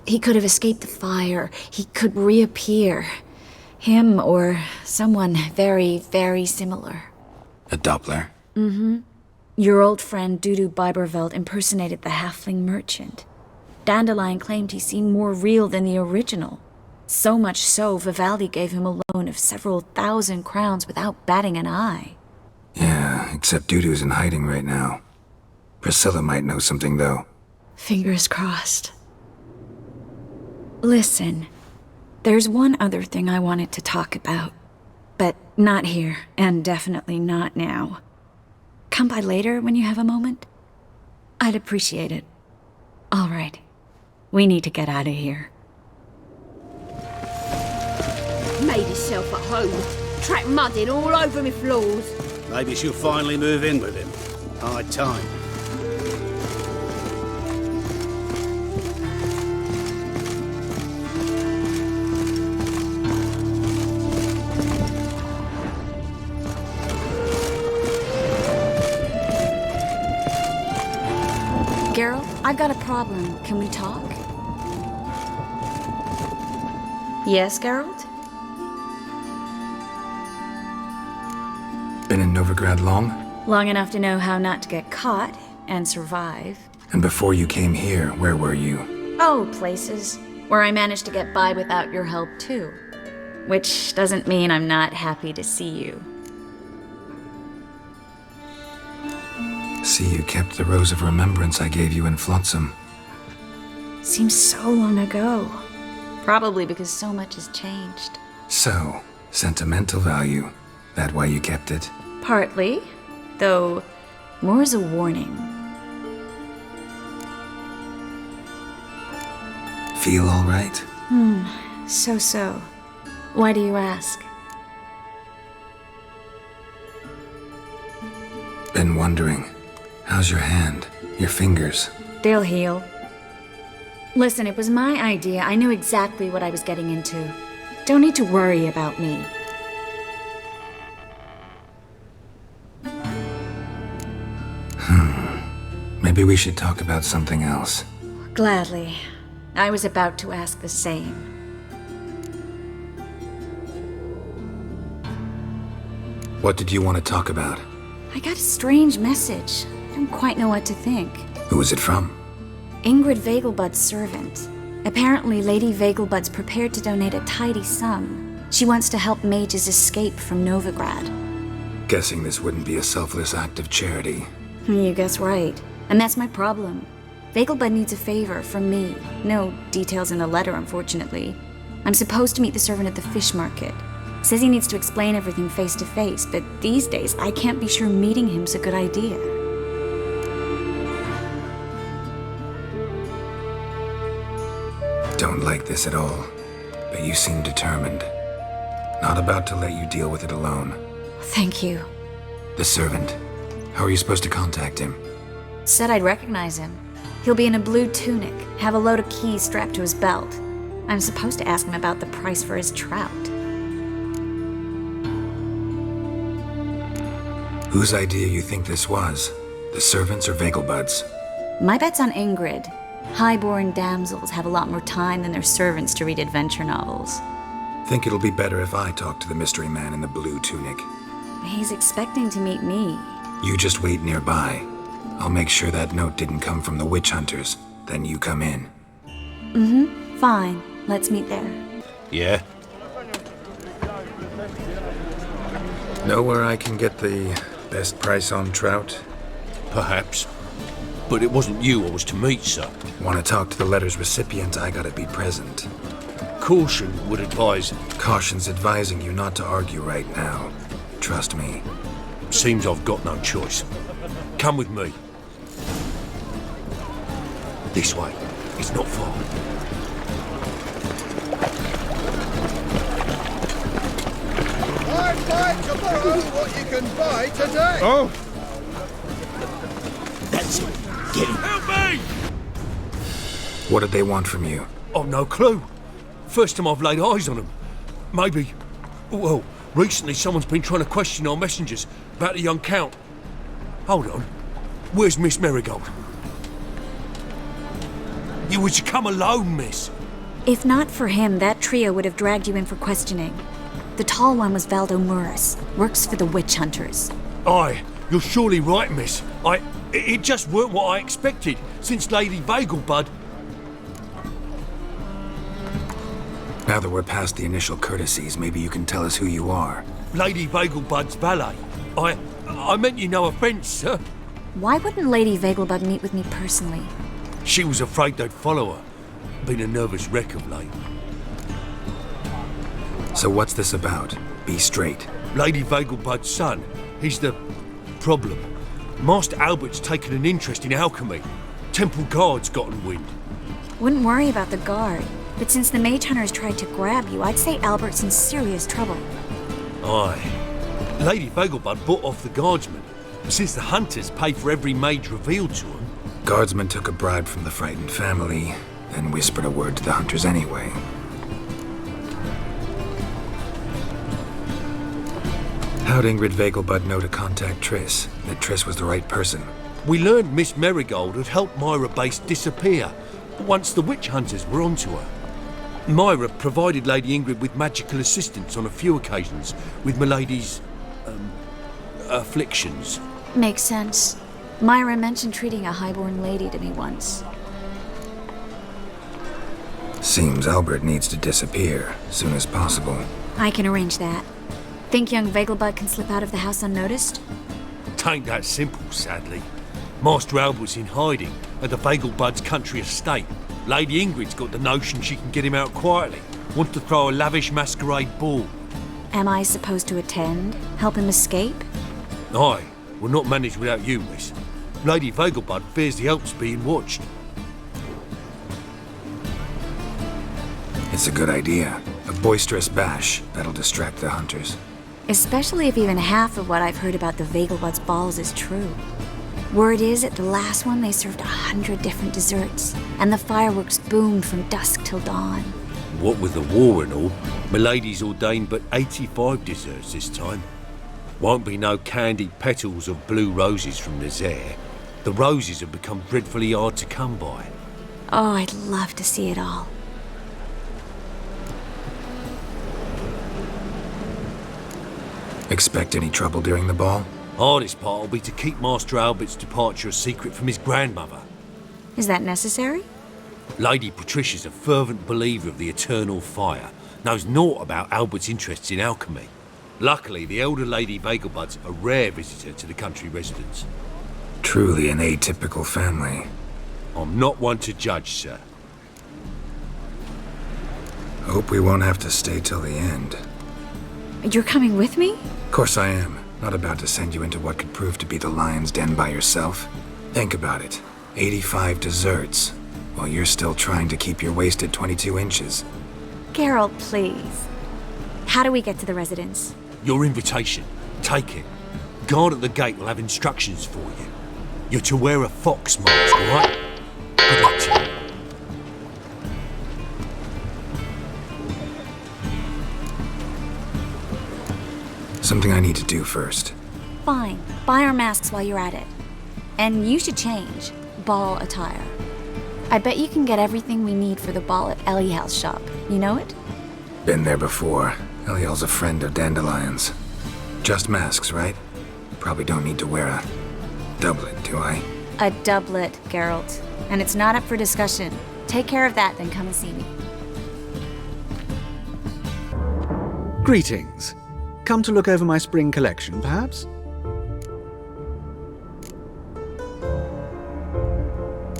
H: He could have escaped the fire. He could reappear. Him or someone very, very similar.
D: A Doppler?
H: Mm-hmm. Your old friend Dudu Biberveld impersonated the halfling merchant. Dandelion claimed he seemed more real than the original. So much so, Vivaldi gave him a loan of several thousand crowns without batting an eye.
D: Yeah, except Dudu's in hiding right now. Priscilla might know something, though.
H: Fingers crossed. Listen, there's one other thing I wanted to talk about. But not here, and definitely not now. Come by later when you have a moment? I'd appreciate it. All right. We need to get out of here.
Q: Made herself at home. Track mudding all over me floors.
F: Maybe she'll finally move in with him. High time.
H: Geralt, I've got a problem. Can we talk? Yes, Geralt?
D: Been in Novigrad long?
H: Long enough to know how not to get caught and survive.
D: And before you came here, where were you?
H: Oh, places where I managed to get by without your help, too. Which doesn't mean I'm not happy to see you.
D: See, you kept the rose of remembrance I gave you in Flotsam.
H: Seems so long ago. Probably because so much has changed.
D: So, sentimental value. That why you kept it?
H: Partly, though more as a warning.
D: Feel all right?
H: So. Why do you ask?
D: Been wondering. How's your hand? Your fingers?
H: They'll heal. Listen, it was my idea. I knew exactly what I was getting into. Don't need to worry about me.
D: Maybe we should talk about something else.
H: Gladly. I was about to ask the same.
D: What did you want to talk about?
H: I got a strange message. I don't quite know what to think.
D: Who was it from?
H: Ingrid Vegelbud's servant. Apparently, Lady Vegelbud's prepared to donate a tidy sum. She wants to help mages escape from Novigrad.
D: Guessing this wouldn't be a selfless act of charity.
H: You guess right. And that's my problem. Vegelbud needs a favor from me. No details in the letter, unfortunately. I'm supposed to meet the servant at the fish market. Says he needs to explain everything face to face, but these days I can't be sure meeting him's a good idea.
D: Don't like this at all, but you seem determined. Not about to let you deal with it alone.
H: Thank you.
D: The servant. How are you supposed to contact him?
H: Said I'd recognize him. He'll be in a blue tunic, have a load of keys strapped to his belt.
S: I'm supposed to ask him about the price for his trout.
D: Whose idea you think this was? The servants or Vegelbud's?
S: My bet's on Ingrid. Highborn damsels have a lot more time than their servants to read adventure novels.
D: Think it'll be better if I talk to the mystery man in the blue tunic.
S: He's expecting to meet me.
D: You just wait nearby. I'll make sure that note didn't come from the witch hunters. Then you come in.
S: Mm-hmm. Fine. Let's meet there.
N: Yeah?
D: Know where I can get the best price on trout?
N: Perhaps. But it wasn't you I was to meet, sir.
D: Want to talk to the letter's recipient, I gotta be present.
N: Caution would advise...
D: Caution's advising you not to argue right now. Trust me.
N: Seems I've got no choice. Come with me. This way. It's not far.
R: I buy tomorrow what you can buy today.
N: Oh!
C: That's it. Get him.
N: Help me!
D: What did they want from you?
N: I've no clue. First time I've laid eyes on them. Maybe... Well, recently someone's been trying to question our messengers about the young Count. Hold on. Where's Miss Merigold? You were to come alone, miss.
S: If not for him, that trio would have dragged you in for questioning. The tall one was Valdo Muris, works for the witch hunters.
N: Aye, you're surely right, miss. It just weren't what I expected, since Lady Vegelbud...
D: Now that we're past the initial courtesies, maybe you can tell us who you are.
N: Lady Vegelbud's valet. I meant you no offence, sir.
S: Why wouldn't Lady Vegelbud meet with me personally?
N: She was afraid they'd follow her. Been a nervous wreck of late.
D: So what's this about? Be straight.
N: Lady Vegelbud's son. He's the problem. Master Albert's taken an interest in alchemy. Temple Guard's gotten wind.
S: Wouldn't worry about the guard, but since the mage hunters tried to grab you, I'd say Albert's in serious trouble.
N: Aye. Lady Vegelbud bought off the guardsmen, since the hunters pay for every mage revealed to them.
D: Guardsmen took a bribe from the frightened family, then whispered a word to the hunters anyway. How'd Ingrid Vegelbud know to contact Triss? That Triss was the right person?
N: We learned Miss Merigold had helped Myra Base disappear once the witch hunters were onto her. Myra provided Lady Ingrid with magical assistance on a few occasions with Milady's... afflictions.
S: Makes sense. Myra mentioned treating a highborn lady to me once.
D: Seems Albert needs to disappear soon as possible.
S: I can arrange that. Think young Vegelbud can slip out of the house unnoticed?
N: Tain't that simple, sadly. Master Albert's in hiding at the Vegelbud's country estate. Lady Ingrid's got the notion she can get him out quietly. Wants to throw a lavish masquerade ball.
S: Am I supposed to attend? Help him escape?
N: Aye, will not manage without you, miss. Lady Vegelbud fears the Alps being watched.
D: It's a good idea. A boisterous bash that'll distract the hunters.
S: Especially if even half of what I've heard about the Vegelbud's balls is true. Word is, at the last one they served 100 different desserts, and the fireworks boomed from dusk till dawn.
N: What with the war and all, Milady's ordained but 85 desserts this time. Won't be no candied petals of blue roses from Nazaire. The roses have become dreadfully hard to come by.
S: Oh, I'd love to see it all.
D: Expect any trouble during the ball?
N: Hardest part will be to keep Master Albert's departure a secret from his grandmother.
S: Is that necessary?
N: Lady Patricia's a fervent believer of the eternal fire, knows naught about Albert's interests in alchemy. Luckily, the elder Lady Vegelbud's a rare visitor to the country residence.
D: Truly an atypical family.
N: I'm not one to judge, sir.
D: Hope we won't have to stay till the end.
S: You're coming with me?
D: Of course I am. Not about to send you into what could prove to be the lion's den by yourself. Think about it. 85 desserts, while you're still trying to keep your waist at 22 inches.
S: Geralt, please. How do we get to the residence?
N: Your invitation. Take it. Guard at the gate will have instructions for you. You're to wear a fox mask, all right? Good luck to you.
D: something I need to do first.
S: Fine. Buy our masks while you're at it. And you should change. Ball attire. I bet you can get everything we need for the ball at Eliel's shop. You know it?
D: Been there before. Eliel's a friend of Dandelion's. Just masks, right? Probably don't need to wear a doublet, do I?
S: A doublet, Geralt. And it's not up for discussion. Take care of that, then come and see me.
T: Greetings. Come to look over my spring collection, perhaps?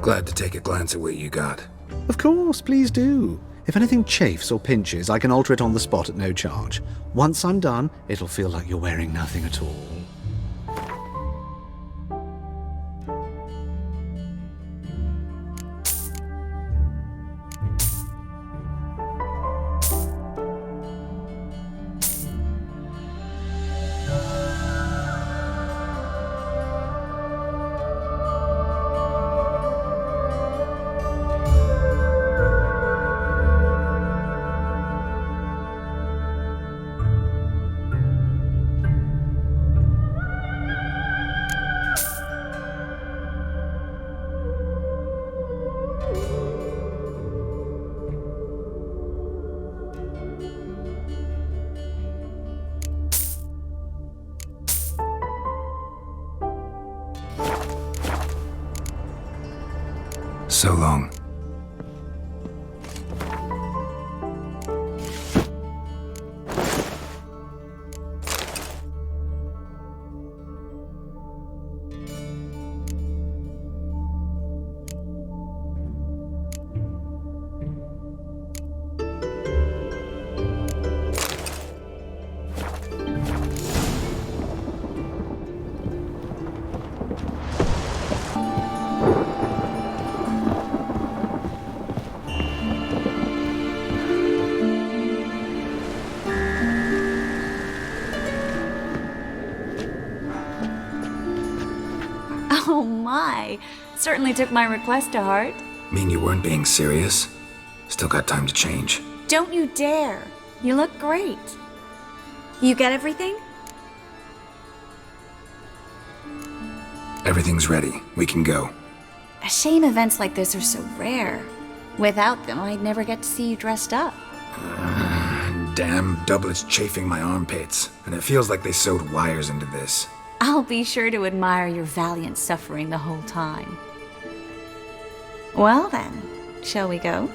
D: Glad to take a glance at what you got.
T: Of course, please do. If anything chafes or pinches, I can alter it on the spot at no charge. Once I'm done, it'll feel like you're wearing nothing at all.
D: So long.
S: Oh my! Certainly took my request to heart.
D: Mean you weren't being serious? Still got time to change.
S: Don't you dare! You look great. You get everything?
D: Everything's ready. We can go.
S: A shame events like this are so rare. Without them, I'd never get to see you dressed up.
D: Damn doublets chafing my armpits, and it feels like they sewed wires into this.
S: I'll be sure to admire your valiant suffering the whole time. Well then, shall we go?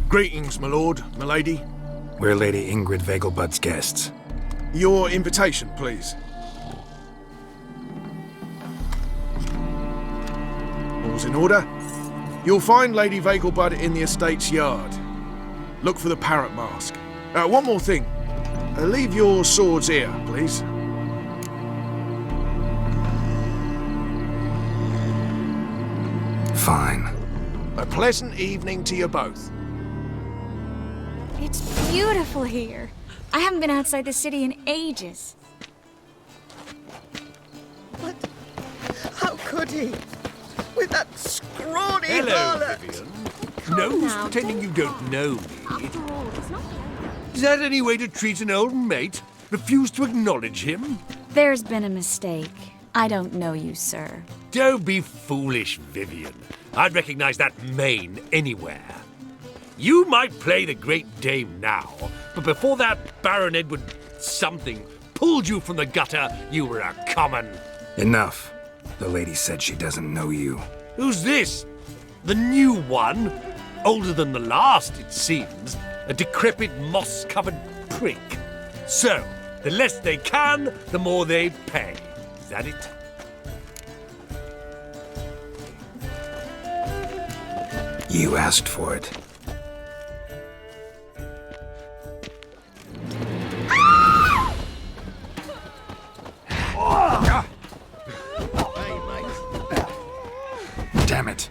R: Greetings, my lord, my lady.
D: We're Lady Ingrid Vegelbud's guests.
R: Your invitation, please. All's in order. You'll find Lady Vegelbud in the estate's yard. Look for the parrot mask. One more thing. Leave your swords here, please.
D: Fine.
R: A pleasant evening to you both.
S: It's beautiful here. I haven't been outside the city in ages.
U: What? How could he? With that scrawny
N: Hello,
U: harlot.
N: Vivian. No use pretending you don't know me. Is that any way to treat an old mate? Refuse to acknowledge him?
S: There's been a mistake. I don't know you, sir.
N: Don't be foolish, Vivian. I'd recognize that mane anywhere. You might play the great dame now, but before that Baron Edward something pulled you from the gutter, you were a common.
D: Enough. The lady said she doesn't know you.
N: Who's this? The new one? Older than the last, it seems. A decrepit, moss-covered prick. So, the less they can, the more they pay. Is that it?
D: You asked for it. Damn it.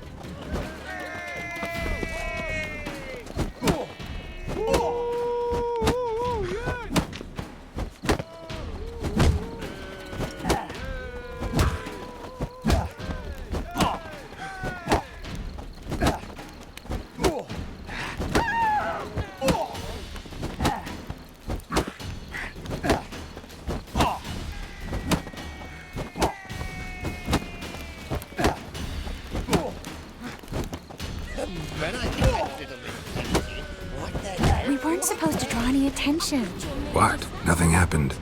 S: weren't supposed to draw any attention.
D: What? Nothing happened.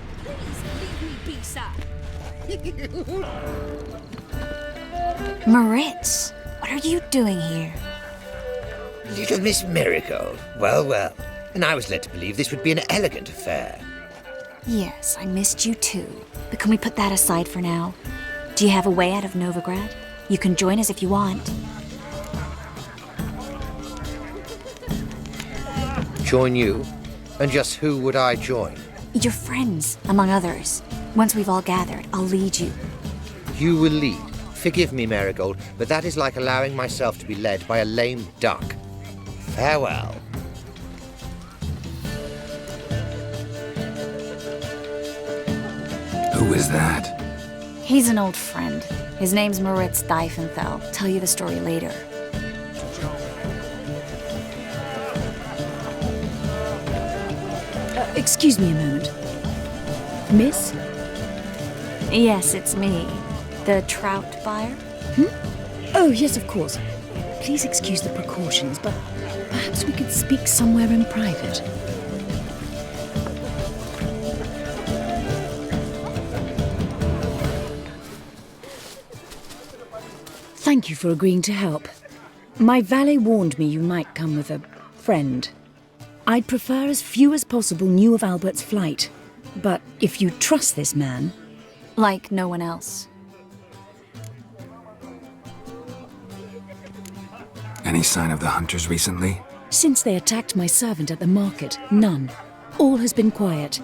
S: Moritz, what are you doing here?
B: Little Miss Marigold. Well, well. And I was led to believe this would be an elegant affair.
S: Yes, I missed you too. But can we put that aside for now? Do you have a way out of Novigrad? You can join us if you want.
B: Join you? And just who would I join?
S: Your friends, among others. Once we've all gathered, I'll lead you.
B: You will lead. Forgive me, Marigold, but that is like allowing myself to be led by a lame duck. Farewell.
D: Who is that?
S: He's an old friend. His name's Moritz Diefenthal. Tell you the story later.
V: Excuse me a moment. Miss?
S: Yes, it's me. The trout buyer?
V: Oh, yes, of course. Please excuse the precautions, but perhaps we could speak somewhere in private. Thank you for agreeing to help. My valet warned me you might come with a friend. I'd prefer as few as possible knew of Albert's flight. But if you trust this man...
S: Like no one else.
D: Any sign of the hunters recently?
V: Since they attacked my servant at the market, none. All has been quiet.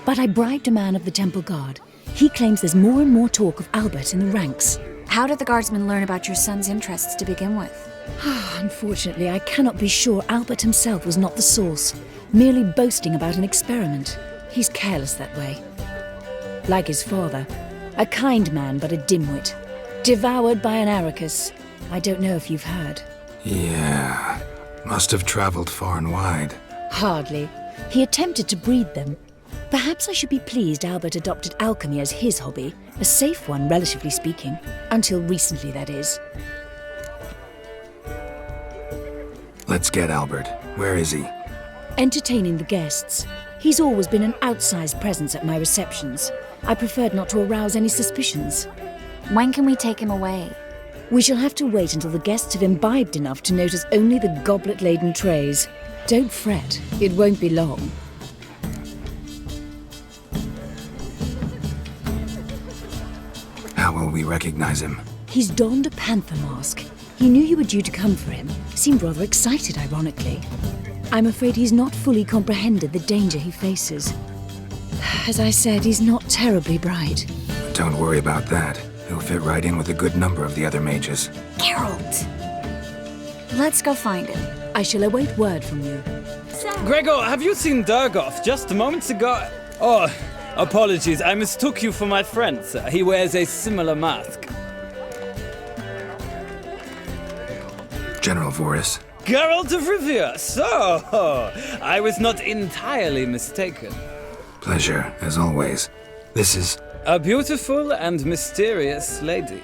V: But I bribed a man of the Temple Guard. He claims there's more and more talk of Albert in the ranks.
S: How did the guardsmen learn about your son's interests to begin with?
V: Unfortunately, I cannot be sure Albert himself was not the source, merely boasting about an experiment. He's careless that way. Like his father, a kind man but a dimwit. Devoured by an Arrakis. I don't know if you've heard.
D: Yeah, must have traveled far and wide.
V: Hardly. He attempted to breed them. Perhaps I should be pleased Albert adopted alchemy as his hobby, a safe one, relatively speaking. Until recently, that is.
D: Let's get Albert. Where is he?
V: Entertaining the guests. He's always been an outsized presence at my receptions. I preferred not to arouse any suspicions.
S: When can we take him away?
V: We shall have to wait until the guests have imbibed enough to notice only the goblet-laden trays. Don't fret, it won't be long.
D: How will we recognize him?
V: He's donned a panther mask. He knew you were due to come for him. Seemed rather excited, ironically. I'm afraid he's not fully comprehended the danger he faces. As I said, he's not terribly bright.
D: Don't worry about that. He'll fit right in with a good number of the other mages.
S: Geralt! Let's go find him.
V: I shall await word from you.
W: Gregor, have you seen Durgoff just moments ago? Oh, apologies, I mistook you for my friend, sir. He wears a similar mask.
D: General Voris.
W: Geralt of Rivia, so I was not entirely mistaken.
D: Pleasure, as always. This is...
W: A beautiful and mysterious lady.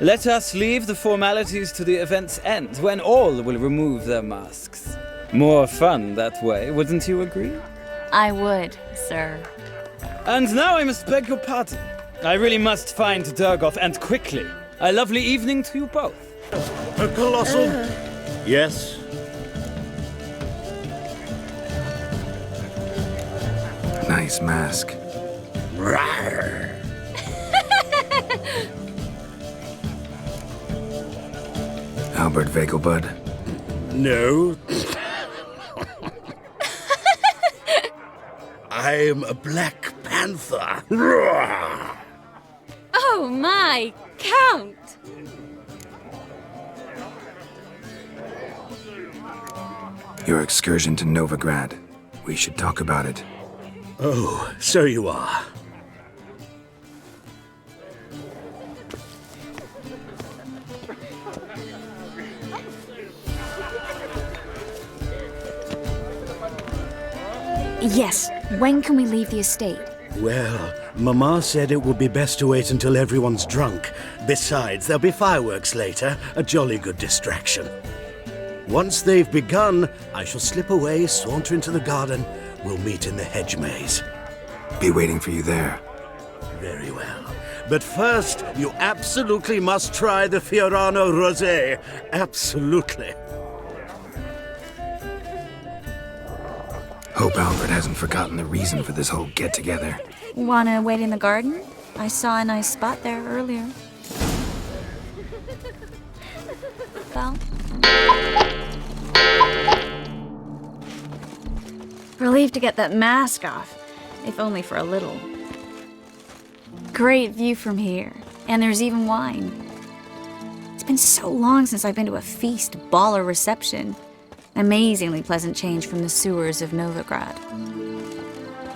W: Let us leave the formalities to the event's end, when all will remove their masks. More fun that way, wouldn't you agree?
S: I would, sir.
W: And now I must beg your pardon. I really must find Durgoff, and quickly. A lovely evening to you both.
F: A colossal... Yes?
D: Nice mask.
F: Rawr.
D: Albert Vegelbud?
F: No. I'm a Black Panther.
H: Oh my, Count!
D: Your excursion to Novigrad. We should talk about it.
F: Oh, so you are.
S: Yes, when can we leave the estate?
F: Well, Mama said it would be best to wait until everyone's drunk. Besides, there'll be fireworks later, a jolly good distraction. Once they've begun, I shall slip away, saunter into the garden. We'll meet in the hedge maze.
D: Be waiting for you there.
F: Very well. But first, you absolutely must try the Fiorano Rosé. Absolutely.
D: Hope Albert hasn't forgotten the reason for this whole get-together.
S: Wanna wait in the garden? I saw a nice spot there earlier. Belle? Relieved to get that mask off, if only for a little. Great view from here, and there's even wine. It's been so long since I've been to a feast, ball, or reception. Amazingly pleasant change from the sewers of Novigrad.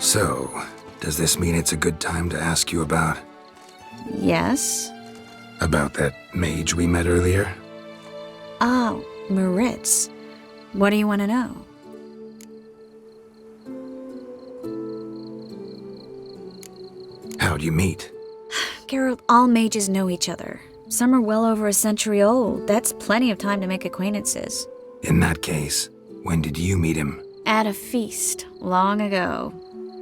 D: So, does this mean it's a good time to ask you about...
S: Yes?
D: About that mage we met earlier?
S: Oh, Moritz. What do you want to know?
D: How'd you meet?
S: Geralt, all mages know each other. Some are well over a century old. That's plenty of time to make acquaintances.
D: In that case, when did you meet him?
S: At a feast, long ago.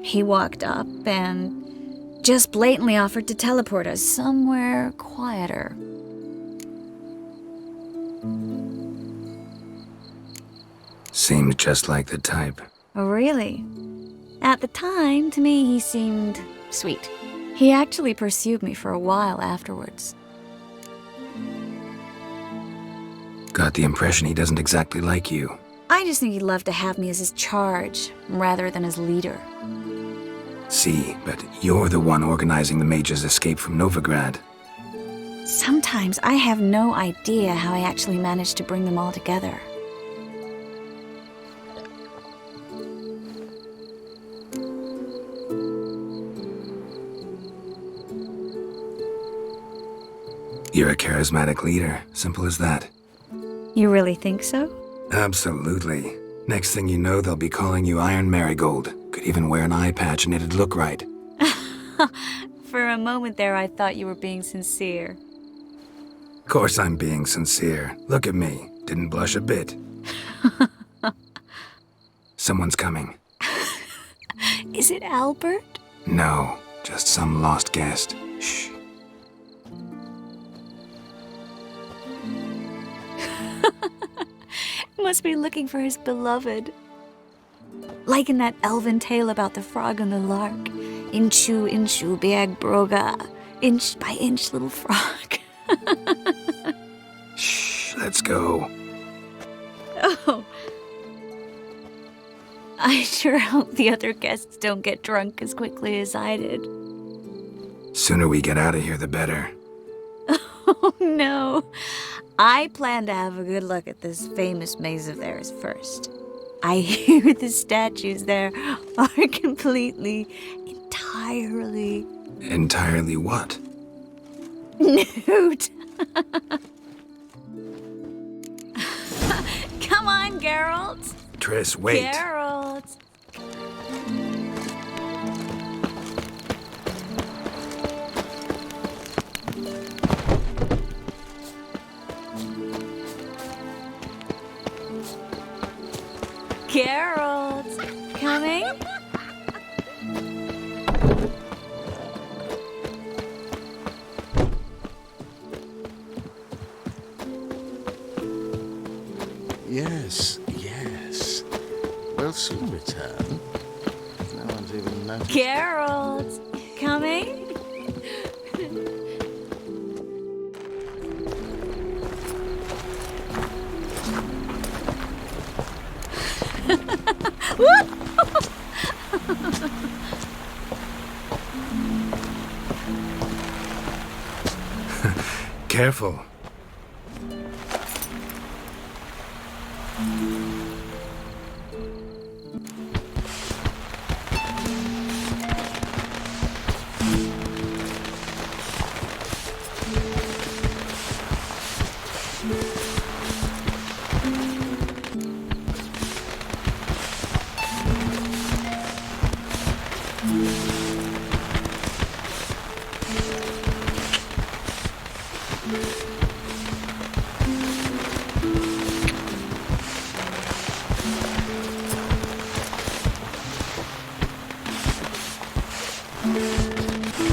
S: He walked up and just blatantly offered to teleport us somewhere quieter.
D: Seems just like the type.
S: Oh, really? At the time, to me, he seemed sweet. He actually pursued me for a while afterwards.
D: Got the impression he doesn't exactly like you.
S: I just think he'd love to have me as his charge, rather than as leader.
D: See, but you're the one organizing the mage's escape from Novigrad.
S: Sometimes I have no idea how I actually managed to bring them all together.
D: You're a charismatic leader, simple as that.
S: You really think so?
D: Absolutely. Next thing you know, they'll be calling you Iron Marigold. Could even wear an eye patch and it'd look right.
S: For a moment there, I thought you were being sincere.
D: Of course I'm being sincere. Look at me. Didn't blush a bit. Someone's coming.
S: Is it Albert?
D: No, just some lost guest. Shh.
S: Must be looking for his beloved. Like in that elven tale about the frog and the lark. Inchu, inchu, biag broga. Inch by inch, little frog.
D: Shh, let's go.
S: Oh. I sure hope the other guests don't get drunk as quickly as I did.
D: Sooner we get out of here, the better.
S: Oh, no. I plan to have a good look at this famous maze of theirs first. I hear the statues there are completely, entirely...
D: Entirely what?
S: Nude. Come on, Geralt.
D: Triss, wait.
S: Geralt. Geralt, coming?
C: Yes, yes. We'll soon return. No one's even noticed.
S: Geralt, coming?
D: Careful.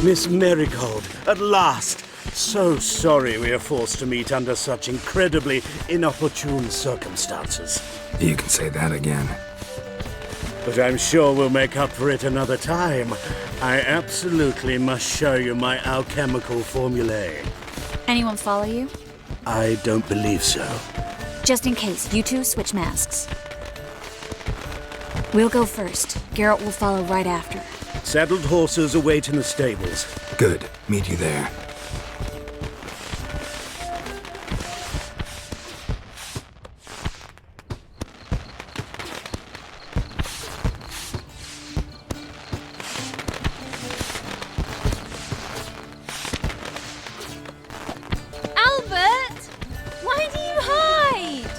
F: Miss Merigold, at last! So sorry we are forced to meet under such incredibly inopportune circumstances.
D: You can say that again.
F: But I'm sure we'll make up for it another time. I absolutely must show you my alchemical formulae.
H: Anyone follow you?
F: I don't believe so.
H: Just in case, you two switch masks. We'll go first. Geralt will follow right after.
F: Saddled horses await in the stables.
D: Good. Meet you there.
S: Albert! Why do you hide?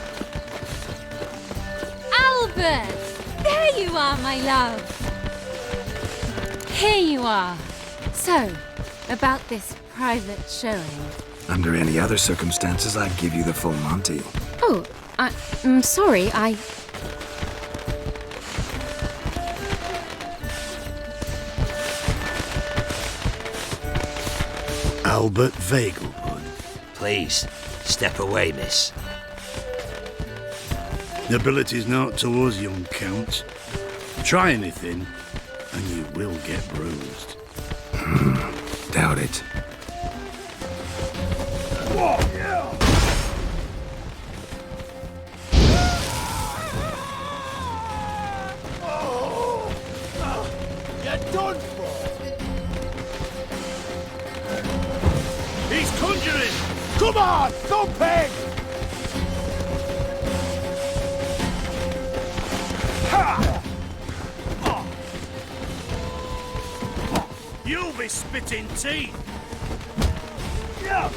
S: Albert! There you are, my love. Here you are. So, about this private showing.
D: Under any other circumstances, I'd give you the full Monty.
H: Oh, I'm sorry,
F: Albert Vegelwood.
L: Please, step away, miss.
F: Nobility's not towards young Count. Try anything, and you will get bruised.
D: Doubt it.
R: You're done for! He's conjuring! Come on, thumping! Ha! You'll be spitting teeth! Yeah!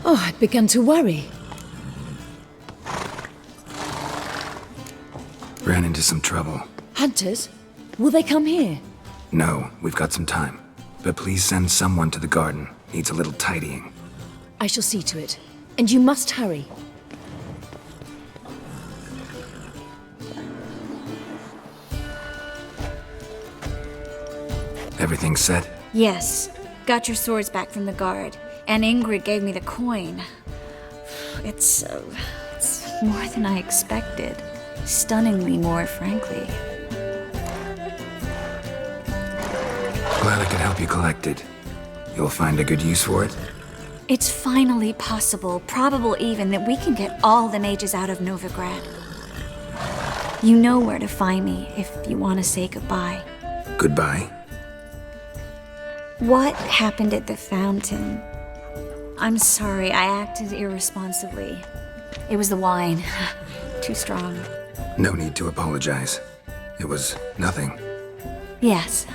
V: Oh, I'd begun to worry.
D: Ran into some trouble.
V: Hunters? Will they come here?
D: No, we've got some time. But please send someone to the garden. Needs a little tidying.
V: I shall see to it. And you must hurry.
D: Everything set?
H: Yes. Got your swords back from the guard. And Ingrid gave me the coin. It's more than I expected. Stunningly more, frankly.
D: Glad I could help you collect it. You'll find a good use for it?
H: It's finally possible, probable even, that we can get all the mages out of Novigrad. You know where to find me if you want to say goodbye.
D: Goodbye?
H: What happened at the fountain? I'm sorry, I acted irresponsibly. It was the wine. Too strong.
D: No need to apologize. It was nothing.
H: Yes,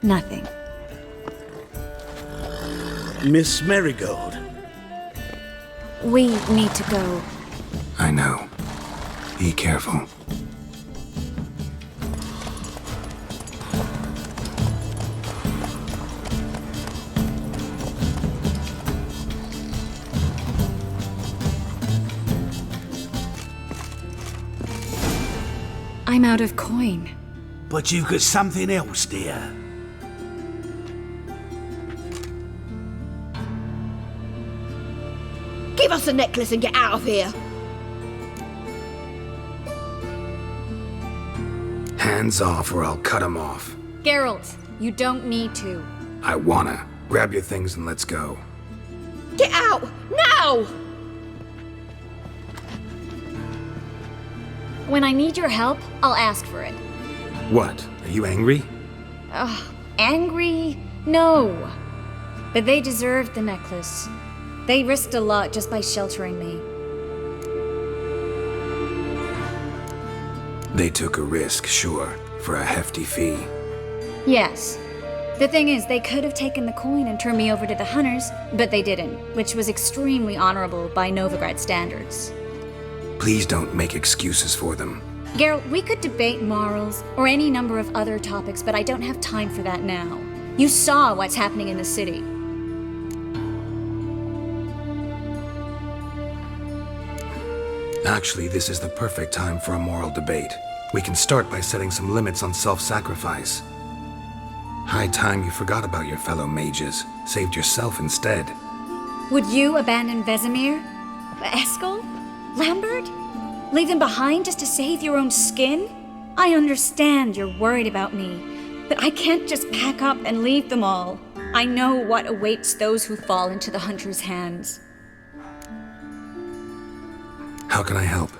H: nothing.
F: Miss Merigold.
H: We need to go.
D: I know. Be careful.
H: I'm out of coin.
L: But you've got something else, dear.
Q: Give us the necklace and get out of here.
D: Hands off or I'll cut them off.
H: Geralt, you don't need to.
D: I wanna. Grab your things and let's go.
Q: Get out! Now!
H: When I need your help, I'll ask for it.
D: What? Are you angry?
H: Angry? No. But they deserved the necklace. They risked a lot just by sheltering me.
D: They took a risk, sure, for a hefty fee.
H: Yes. The thing is, they could have taken the coin and turned me over to the hunters, but they didn't, which was extremely honorable by Novigrad standards.
D: Please don't make excuses for them.
H: Geralt, we could debate morals or any number of other topics, but I don't have time for that now. You saw what's happening in the city.
D: Actually, this is the perfect time for a moral debate. We can start by setting some limits on self-sacrifice. High time you forgot about your fellow mages, saved yourself instead.
H: Would you abandon Vesemir? Eskel? Lambert? Leave them behind just to save your own skin? I understand you're worried about me, but I can't just pack up and leave them all. I know what awaits those who fall into the hunter's hands.
D: How can I help?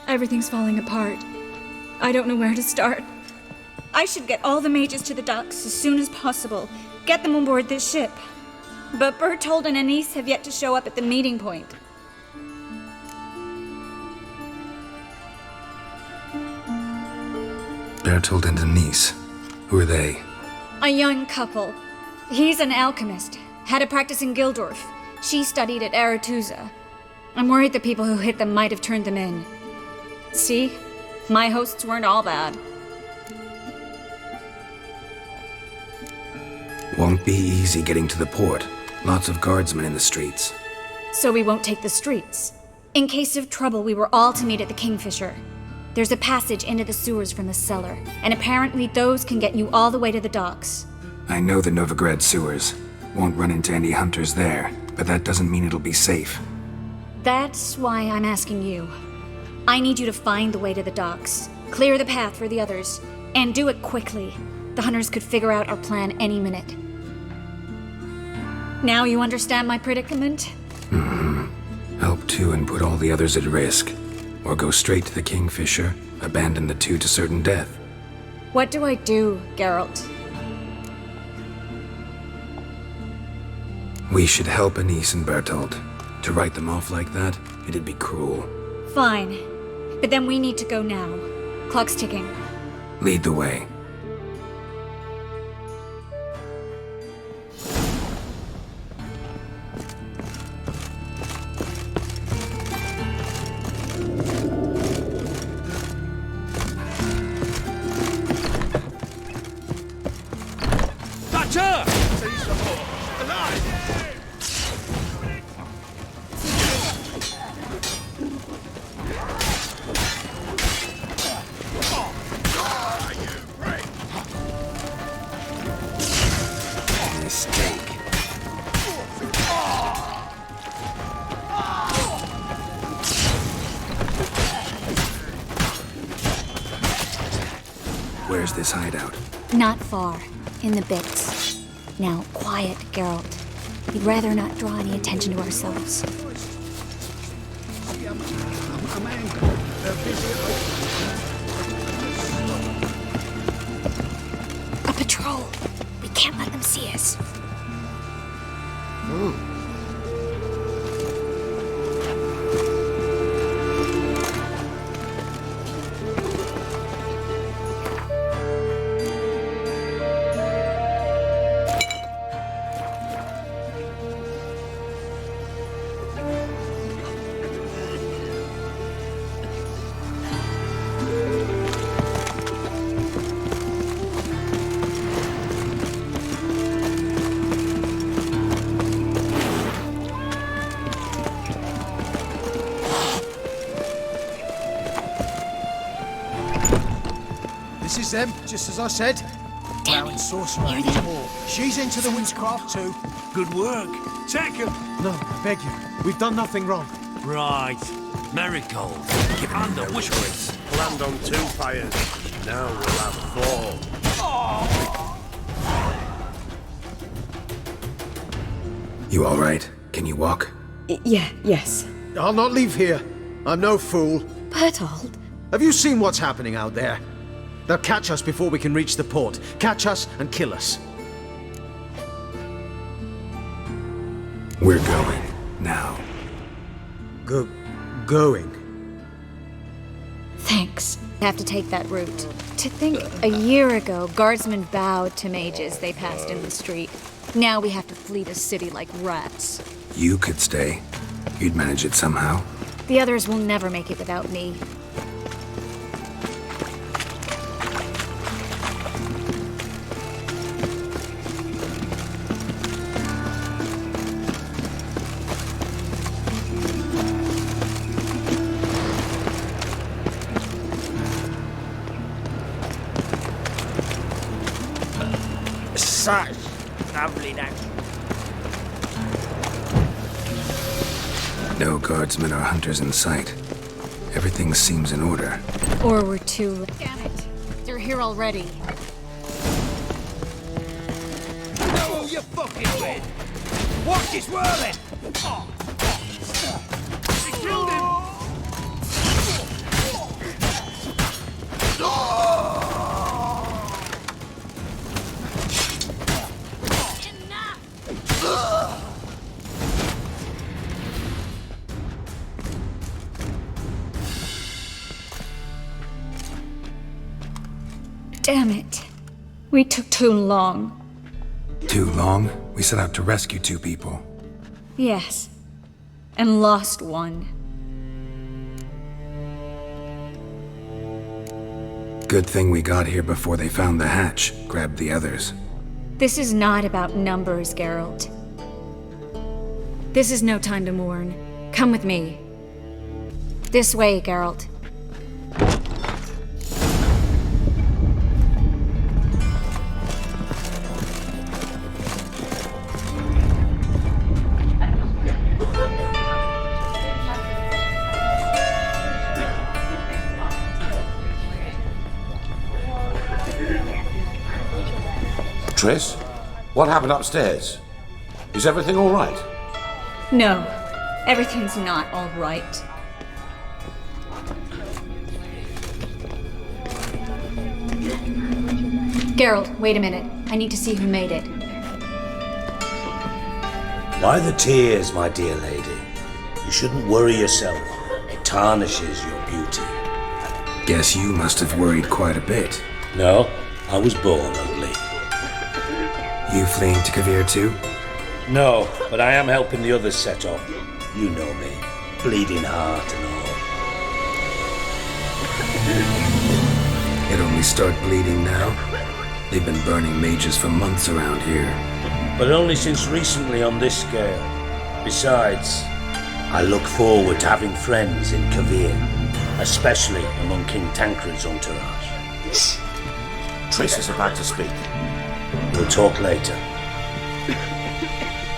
H: Everything's falling apart. I don't know where to start. I should get all the mages to the docks as soon as possible. Get them on board this ship. But Bertold and Anise have yet to show up at the meeting point.
D: Bertold and Anise. Who are they?
H: A young couple. He's an alchemist. Had a practice in Gildorf. She studied at Aretuza. I'm worried the people who hit them might have turned them in. See? My hosts weren't all bad.
D: Won't be easy getting to the port. Lots of guardsmen in the streets.
H: So we won't take the streets. In case of trouble, we were all to meet at the Kingfisher. There's a passage into the sewers from the cellar, and apparently those can get you all the way to the docks.
D: I know the Novigrad sewers. Won't run into any hunters there, but that doesn't mean it'll be safe.
H: That's why I'm asking you. I need you to find the way to the docks, clear the path for the others, and do it quickly. The hunters could figure out our plan any minute. Now you understand my predicament?
D: Help two and put all the others at risk. Or go straight to the Kingfisher, abandon the two to certain death.
H: What do I do, Geralt?
D: We should help Anise and Bertold. To write them off like that, it'd be cruel.
H: Fine. But then we need to go now. Clock's ticking.
D: Lead the way. Where's this hideout?
H: Not far. In the bits. Now, quiet, Geralt. We'd rather not draw any attention to ourselves. A patrol. We can't let them see us.
I: This is them, just as I said. Allowing sorcerer anymore. She's into the witchcraft too.
F: Good work. Take him.
O: No, I beg you. We've done nothing wrong.
F: Right. Merigold. And the Whisperers. Land on 2 fires. Now we'll have 4.
D: You all right? Can you walk?
V: Yes.
O: I'll not leave here. I'm no fool.
V: Bertold?
O: Have you seen what's happening out there? They'll catch us before we can reach the port. Catch us and kill us.
D: We're going. Now.
O: Going?
H: Thanks. Have to take that route. To think, a year ago, guardsmen bowed to mages they passed in the street. Now we have to flee the city like rats.
D: You could stay. You'd manage it somehow.
H: The others will never make it without me.
M: Such loveliness.
D: No guardsmen or hunters in sight. Everything seems in order.
H: Or we're too late. Damn it! They're here already.
M: Oh, you fucking win! Watch it whirling! Oh. She killed him!
H: Damn it. We took too long.
D: Too long? We set out to rescue 2 people.
H: Yes. And lost one.
D: Good thing we got here before they found the hatch, grabbed the others.
H: This is not about numbers, Geralt. This is no time to mourn. Come with me. This way, Geralt.
C: Triss, what happened upstairs? Is everything all right?
H: No, everything's not all right. Geralt, wait a minute. I need to see who made it.
L: Why the tears, my dear lady? You shouldn't worry yourself. It tarnishes your beauty.
D: Guess you must have worried quite a bit.
L: No, I was born ugly.
D: You fleeing to Kovir too?
L: No, but I am helping the others set off. You know me. Bleeding heart and all.
D: It only start bleeding now? They've been burning mages for months around here.
L: But only since recently on this scale. Besides, I look forward to having friends in Kovir, especially among King Tancred's entourage.
C: Shh! Triss is about to speak.
L: We'll talk later.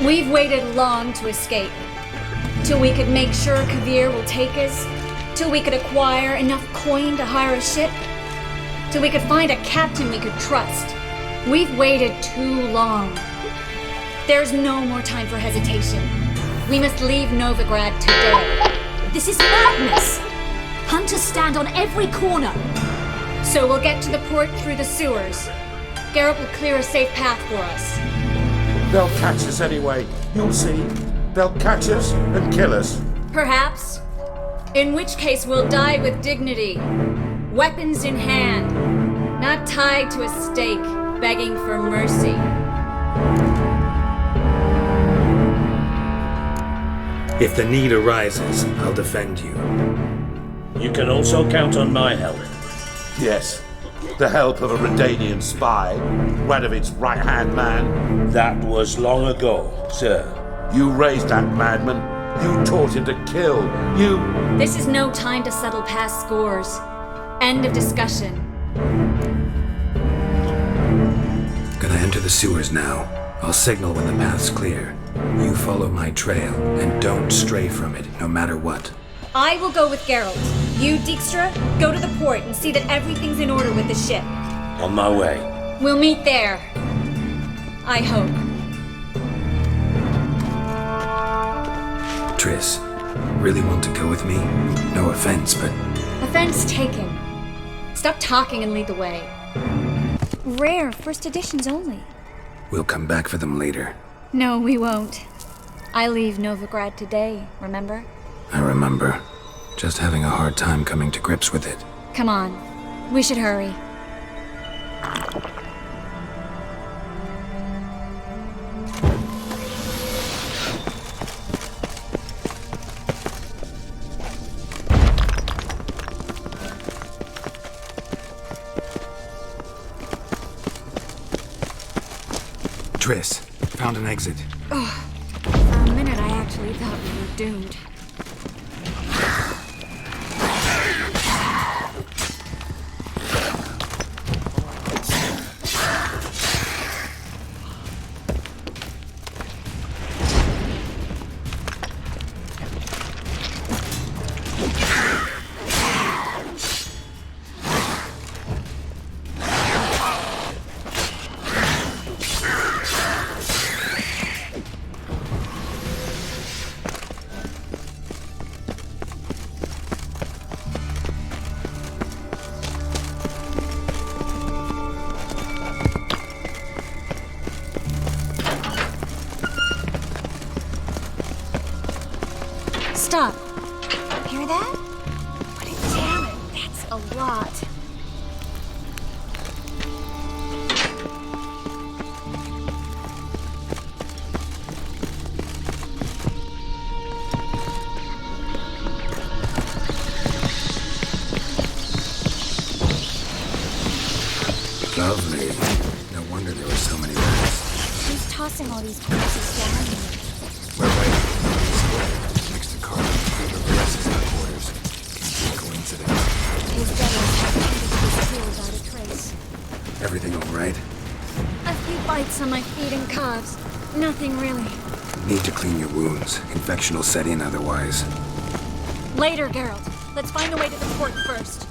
H: We've waited long to escape. Till we could make sure Kovir will take us. Till we could acquire enough coin to hire a ship. Till we could find a captain we could trust. We've waited too long. There's no more time for hesitation. We must leave Novigrad today.
Q: This is madness! Hunters stand on every corner.
H: So we'll get to the port through the sewers. Geralt will clear a safe path for us.
C: They'll catch us anyway. You'll see. They'll catch us and kill us.
H: Perhaps. In which case we'll die with dignity. Weapons in hand. Not tied to a stake, begging for mercy.
D: If the need arises, I'll defend you.
L: You can also count on my help.
C: Yes. The help of a Redanian spy, Radovic's right-hand man.
L: That was long ago, sir.
C: You raised that madman. You taught him to kill. You...
H: This is no time to settle past scores. End of discussion.
D: Gonna enter the sewers now. I'll signal when the path's clear. You follow my trail, and don't stray from it, no matter what.
H: I will go with Geralt. You, Dijkstra, go to the port and see that everything's in order with the ship.
L: On my way.
H: We'll meet there. I hope.
D: Triss, really want to go with me? No offense, but...
H: Offense taken. Stop talking and lead the way. Rare, first editions only.
D: We'll come back for them later.
H: No, we won't. I leave Novigrad today, remember?
D: I remember. Just having a hard time coming to grips with it.
H: Come on. We should hurry.
D: Triss, found an exit.
H: Oh, for a minute I actually thought we were doomed. Stop. Hear that? But damn it, that's a lot.
D: Lovely. No wonder there were so many rats.
H: Who's tossing all these corpses down here?
D: We're waiting. Next to Carl, the rest is headquarters. Can't be a coincidence.
H: His devils have disappeared without a trace.
D: Everything all right?
H: A few bites on my feet and calves. Nothing really.
D: Need to clean your wounds. Infection will set in otherwise.
H: Later, Geralt. Let's find a way to the port first.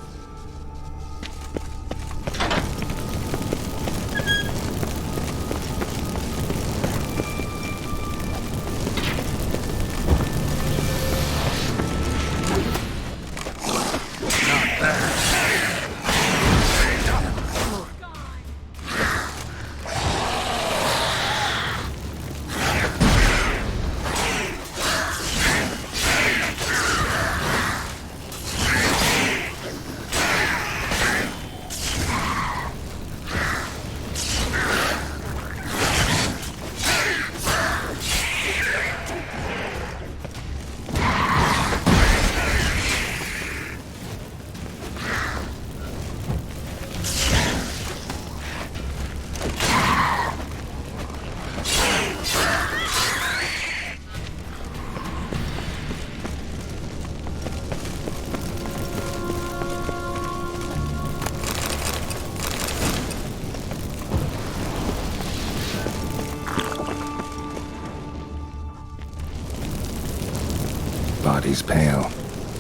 D: Body's pale,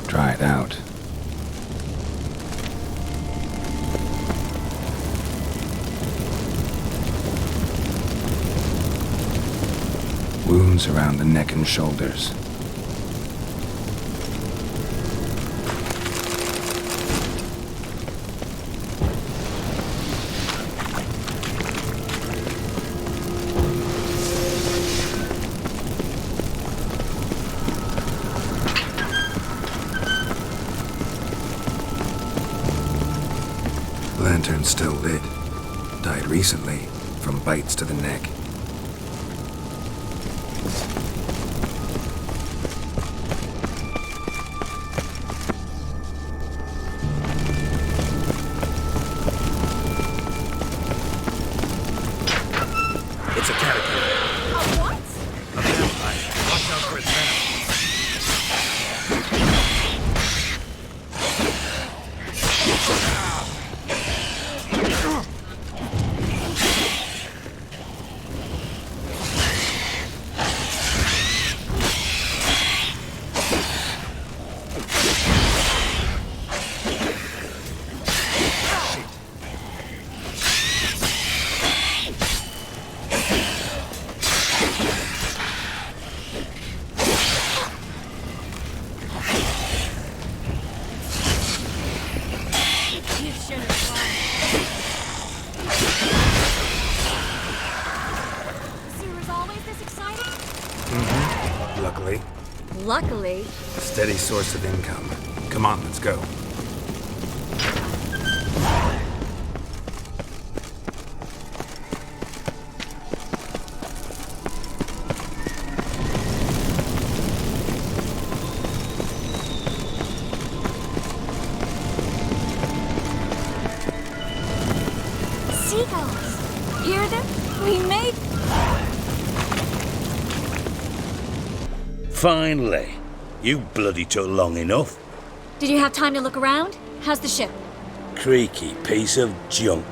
D: dried out. Wounds around the neck and shoulders. Lantern's still lit. Died recently, from bites to the neck. It's a caterpillar.
U: A what?
D: A vampire. Watch out for its venom. Luckily.
H: Luckily.
D: A steady source of income. Come on, let's go.
L: Finally. You bloody took long enough.
H: Did you have time to look around? How's the ship?
L: Creaky piece of junk.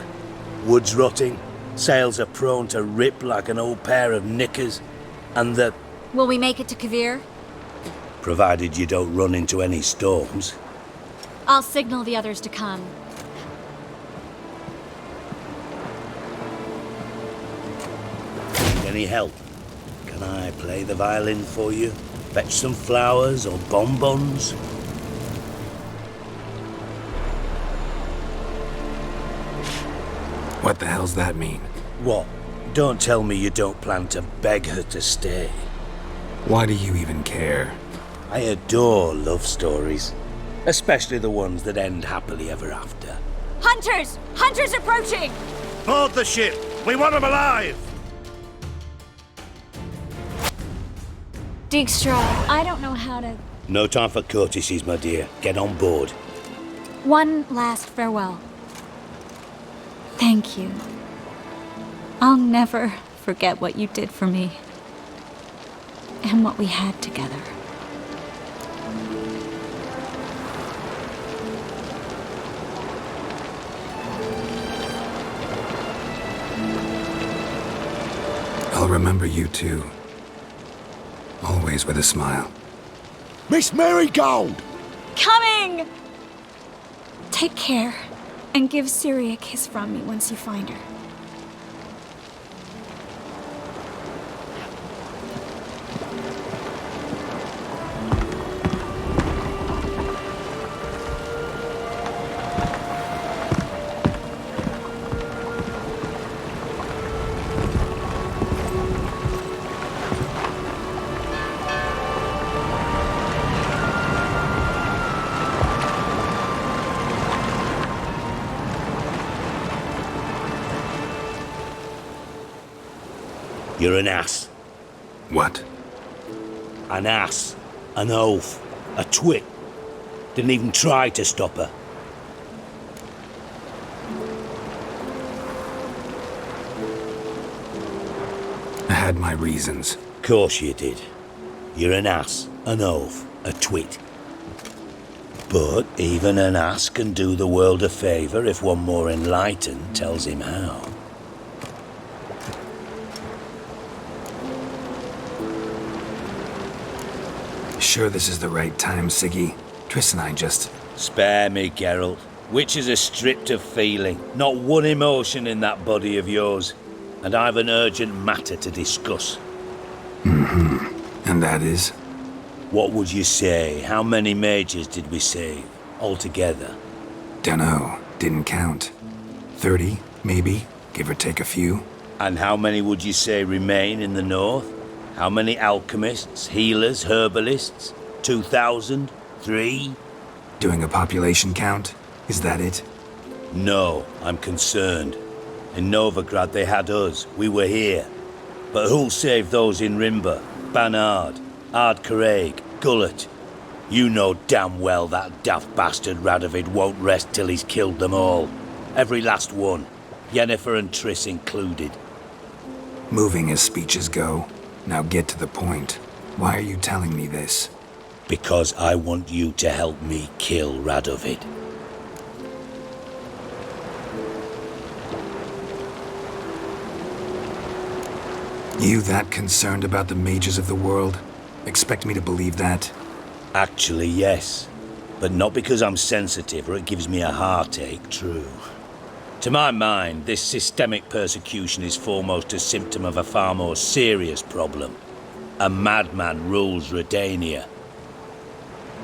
L: Wood's rotting, sails are prone to rip like an old pair of knickers, and the...
H: Will we make it to Kovir?
L: Provided you don't run into any storms.
H: I'll signal the others to come.
L: Need any help? Can I play the violin for you? Fetch some flowers or bonbons?
D: What the hell's that mean?
L: What? Don't tell me you don't plan to beg her to stay.
D: Why do you even care?
L: I adore love stories. Especially the ones that end happily ever after.
H: Hunters! Hunters approaching!
L: Board the ship! We want them alive!
H: Dijkstra, I don't know how to...
L: No time for courtesies, my dear. Get on board.
H: One last farewell. Thank you. I'll never forget what you did for me. And what we had together.
D: I'll remember you too. Always with a smile.
C: Miss Merigold!
H: Coming! Take care, and give Ciri a kiss from me once you find her.
L: You're an ass.
D: What?
L: An ass. An oaf. A twit. Didn't even try to stop her.
D: I had my reasons.
L: Course you did. You're an ass, an oaf, a twit. But even an ass can do the world a favour if one more enlightened tells him how.
D: Sure this is the right time, Siggy? Triss and I just...
L: Spare me, Geralt. Witches are stripped of feeling. Not one emotion in that body of yours. And I've an urgent matter to discuss.
D: Mm-hmm. And that is?
L: What would you say? How many mages did we save? Altogether?
D: Dunno. Didn't count. 30, maybe. Give or take a few.
L: And how many would you say remain in the north? How many alchemists, healers, herbalists? 2,000? 3?
D: Doing a population count? Is that it?
L: No, I'm concerned. In Novigrad they had us. We were here. But who'll save those in Rimba? Banard, Ardcaraig, Gullet? You know damn well that daft bastard Radovid won't rest till he's killed them all. Every last one. Yennefer and Triss included.
D: Moving as speeches go. Now get to the point. Why are you telling me this?
L: Because I want you to help me kill Radovid.
D: You that concerned about the mages of the world? Expect me to believe that?
L: Actually, yes. But not because I'm sensitive or it gives me a heartache, true. To my mind, this systemic persecution is foremost a symptom of a far more serious problem. A madman rules Redania.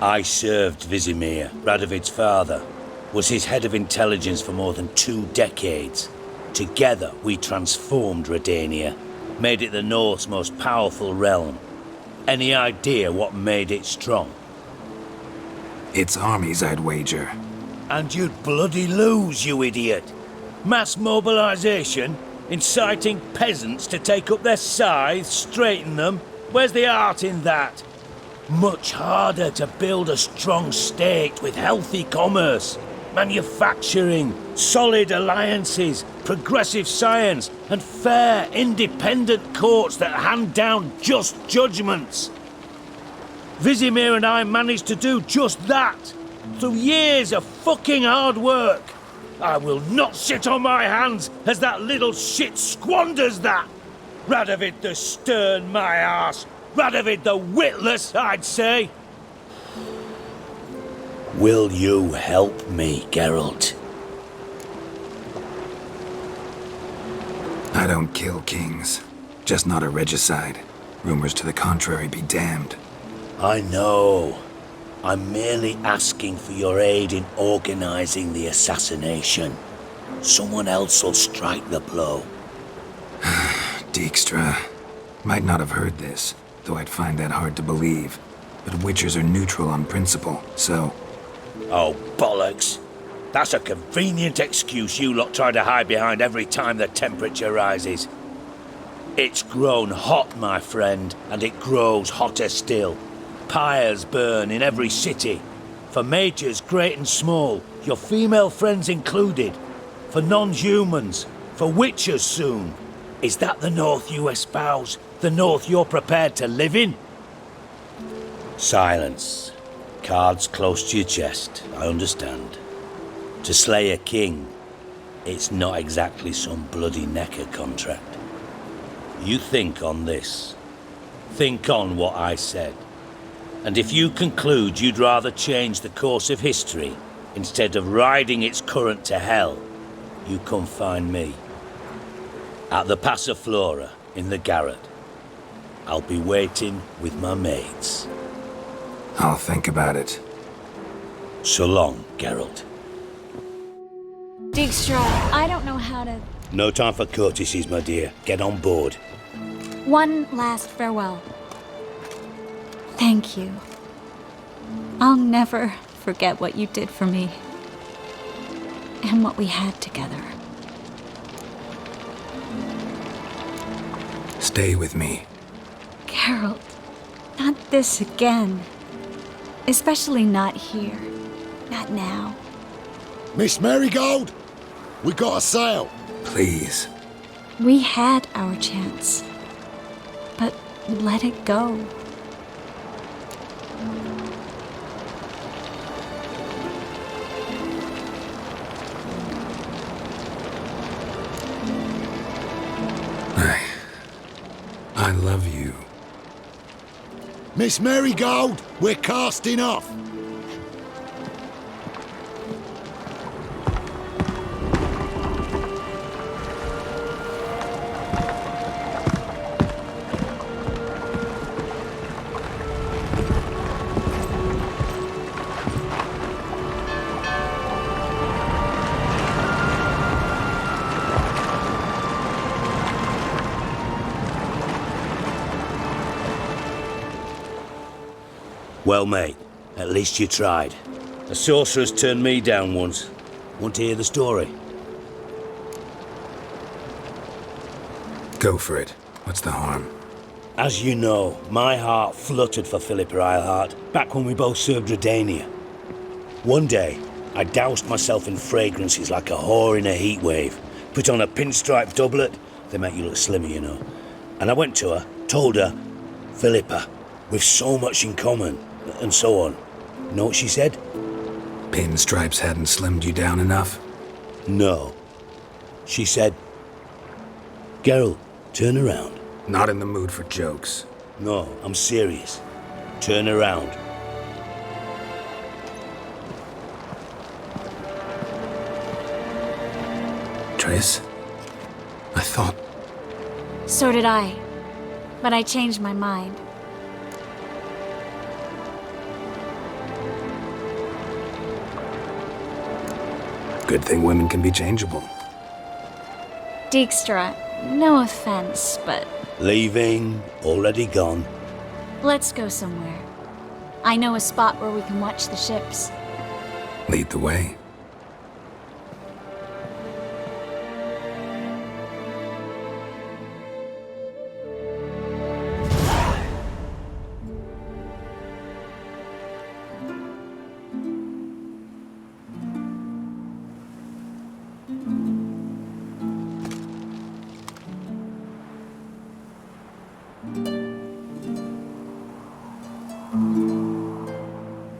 L: I served Vizimir, Radovid's father, was his head of intelligence for more than 2 decades. Together, we transformed Redania, made it the North's most powerful realm. Any idea what made it strong?
D: Its armies, I'd wager.
L: And you'd bloody lose, you idiot! Mass mobilization? Inciting peasants to take up their scythes, straighten them? Where's the art in that? Much harder to build a strong state with healthy commerce, manufacturing, solid alliances, progressive science, and fair, independent courts that hand down just judgments. Vizimir and I managed to do just that. Through years of fucking hard work. I will not sit on my hands as that little shit squanders that. Radovid the stern, my arse. Radovid the witless, I'd say. Will you help me, Geralt?
D: I don't kill kings. Just not a regicide. Rumors to the contrary be damned.
L: I know. I'm merely asking for your aid in organizing the assassination. Someone else will strike the blow.
D: Dijkstra. Might not have heard this, though I'd find that hard to believe. But Witchers are neutral on principle, so...
L: Oh, bollocks. That's a convenient excuse you lot try to hide behind every time the temperature rises. It's grown hot, my friend, and it grows hotter still. Pyres burn in every city. For mages great and small, your female friends included. For non-humans, for witchers soon. Is that the North you espouse? The North you're prepared to live in? Silence. Cards close to your chest, I understand. To slay a king, it's not exactly some bloody necker contract. You think on this. Think on what I said. And if you conclude you'd rather change the course of history instead of riding its current to hell, you come find me. At the Passiflora in the garret. I'll be waiting with my mates.
D: I'll think about it.
L: So long, Geralt.
H: Dijkstra, I don't know how to...
L: No time for courtesies, my dear. Get on board.
H: One last farewell. Thank you. I'll never forget what you did for me. And what we had together.
D: Stay with me.
H: Geralt, not this again. Especially not here. Not now.
C: Miss Merigold, we got a sail.
D: Please.
H: We had our chance. But let it go.
D: I love you.
C: Miss Merigold, we're casting off.
L: Well, mate, at least you tried. A sorceress turned me down once. Want to hear the story?
D: Go for it. What's the harm?
L: As you know, my heart fluttered for Philippa Eilhart back when we both served Redania. One day, I doused myself in fragrances like a whore in a heat wave. Put on a pinstripe doublet. They make you look slimmer, you know. And I went to her, told her, Philippa, we've so much in common. And so on. You know what she said?
D: Pinstripes hadn't slimmed you down enough?
L: No. She said, Geralt, turn around.
D: Not in the mood for jokes.
L: No, I'm serious. Turn around.
D: Triss? I thought...
H: So did I. But I changed my mind.
D: Good thing women can be changeable.
H: Dijkstra, no offense, but...
L: Leaving, already gone.
H: Let's go somewhere. I know a spot where we can watch the ships.
D: Lead the way.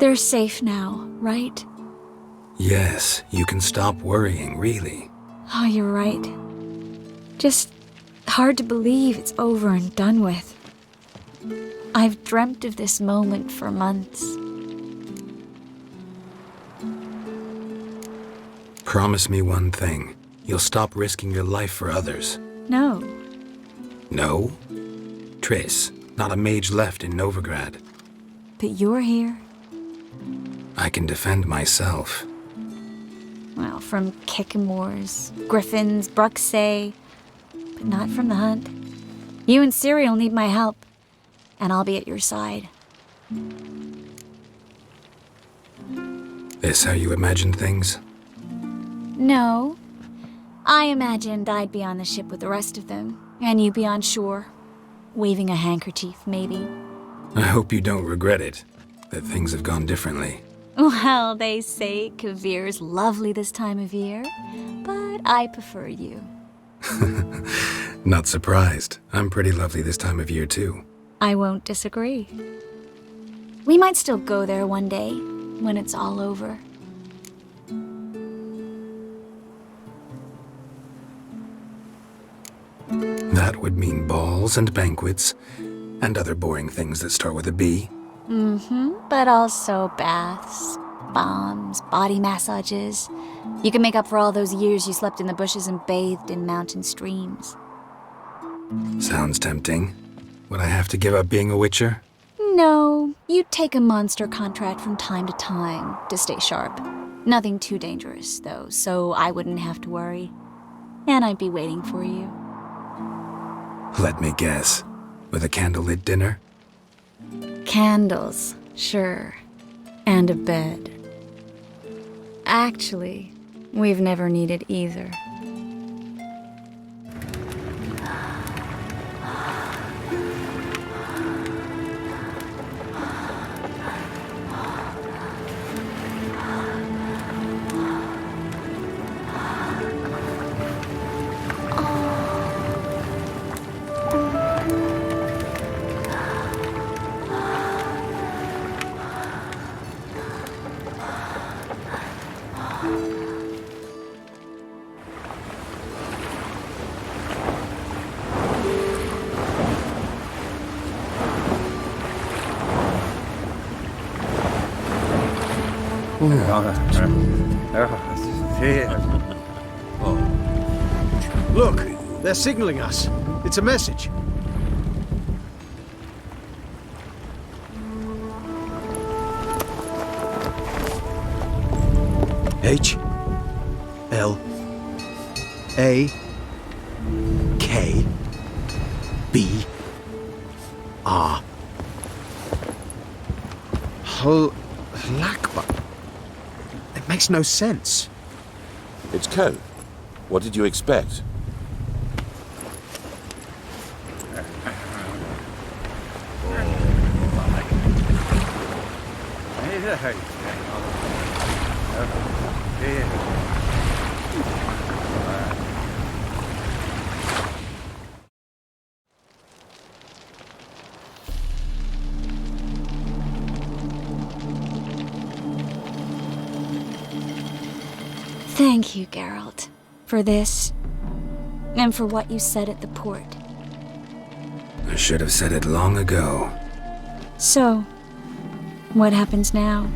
H: They're safe now, right?
D: Yes, you can stop worrying, really.
H: Oh, you're right. Just hard to believe it's over and done with. I've dreamt of this moment for months.
D: Promise me one thing. You'll stop risking your life for others.
H: No.
D: No? Triss, not a mage left in Novigrad.
H: But you're here.
D: I can defend myself.
H: Well, from Kickamores, Griffins, Bruxay, but not from the hunt. You and Ciri'll need my help, and I'll be at your side.
D: This how you imagined things?
H: No. I imagined I'd be on the ship with the rest of them, and you be on shore, waving a handkerchief, maybe.
D: I hope you don't regret it, that things have gone differently.
H: Well, they say Kovir's lovely this time of year, but I prefer you.
D: Not surprised. I'm pretty lovely this time of year, too.
H: I won't disagree. We might still go there one day, when it's all over.
D: That would mean balls and banquets, and other boring things that start with a B.
H: But also baths, bombs, body massages. You can make up for all those years you slept in the bushes and bathed in mountain streams.
D: Sounds tempting. Would I have to give up being a witcher?
H: No, you take a monster contract from time to time to stay sharp. Nothing too dangerous, though, so I wouldn't have to worry. And I'd be waiting for you.
D: Let me guess. With a candlelit dinner?
H: Candles, sure. And a bed. Actually, we've never needed either.
O: Look, they're signaling us. It's a message. H L A K B R Lakba. It makes no sense.
A: It's code. What did you expect?
H: Thank you, Geralt, for this, and for what you said at the port.
D: I should have said it long ago.
H: So, what happens now?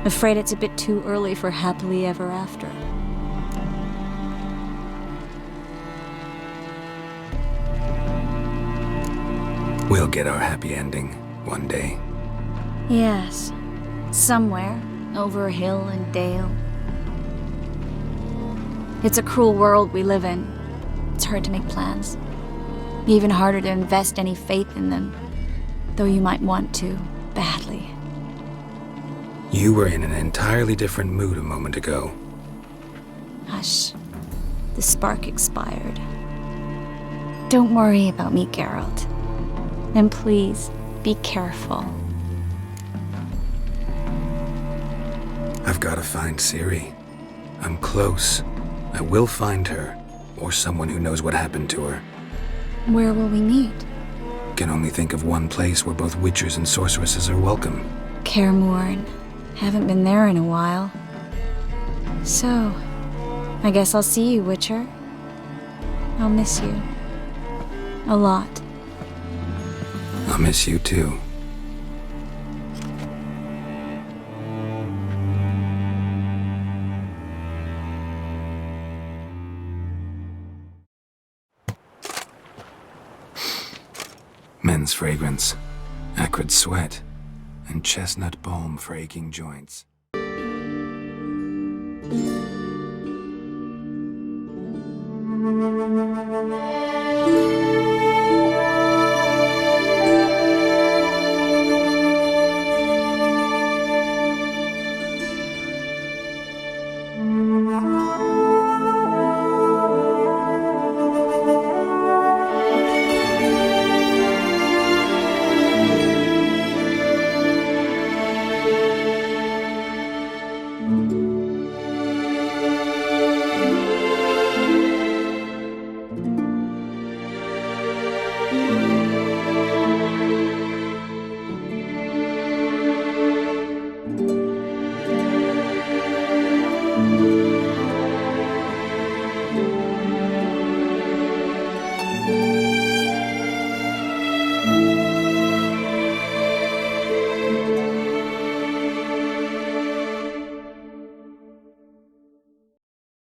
H: Afraid it's a bit too early for happily ever after.
D: We'll get our happy ending one day.
H: Yes, somewhere, over hill and dale. It's a cruel world we live in. It's hard to make plans. Even harder to invest any faith in them, though you might want to, badly.
D: You were in an entirely different mood a moment ago.
H: Hush. The spark expired. Don't worry about me, Geralt. And please, be careful.
D: I've got to find Ciri. I'm close. I will find her, or someone who knows what happened to her.
H: Where will we meet?
D: Can only think of one place where both witchers and sorceresses are welcome.
H: Kaer Morhen. Haven't been there in a while. So, I guess I'll see you, Witcher. I'll miss you. A lot.
D: I'll miss you too. Men's fragrance, acrid sweat, and chestnut balm for aching joints.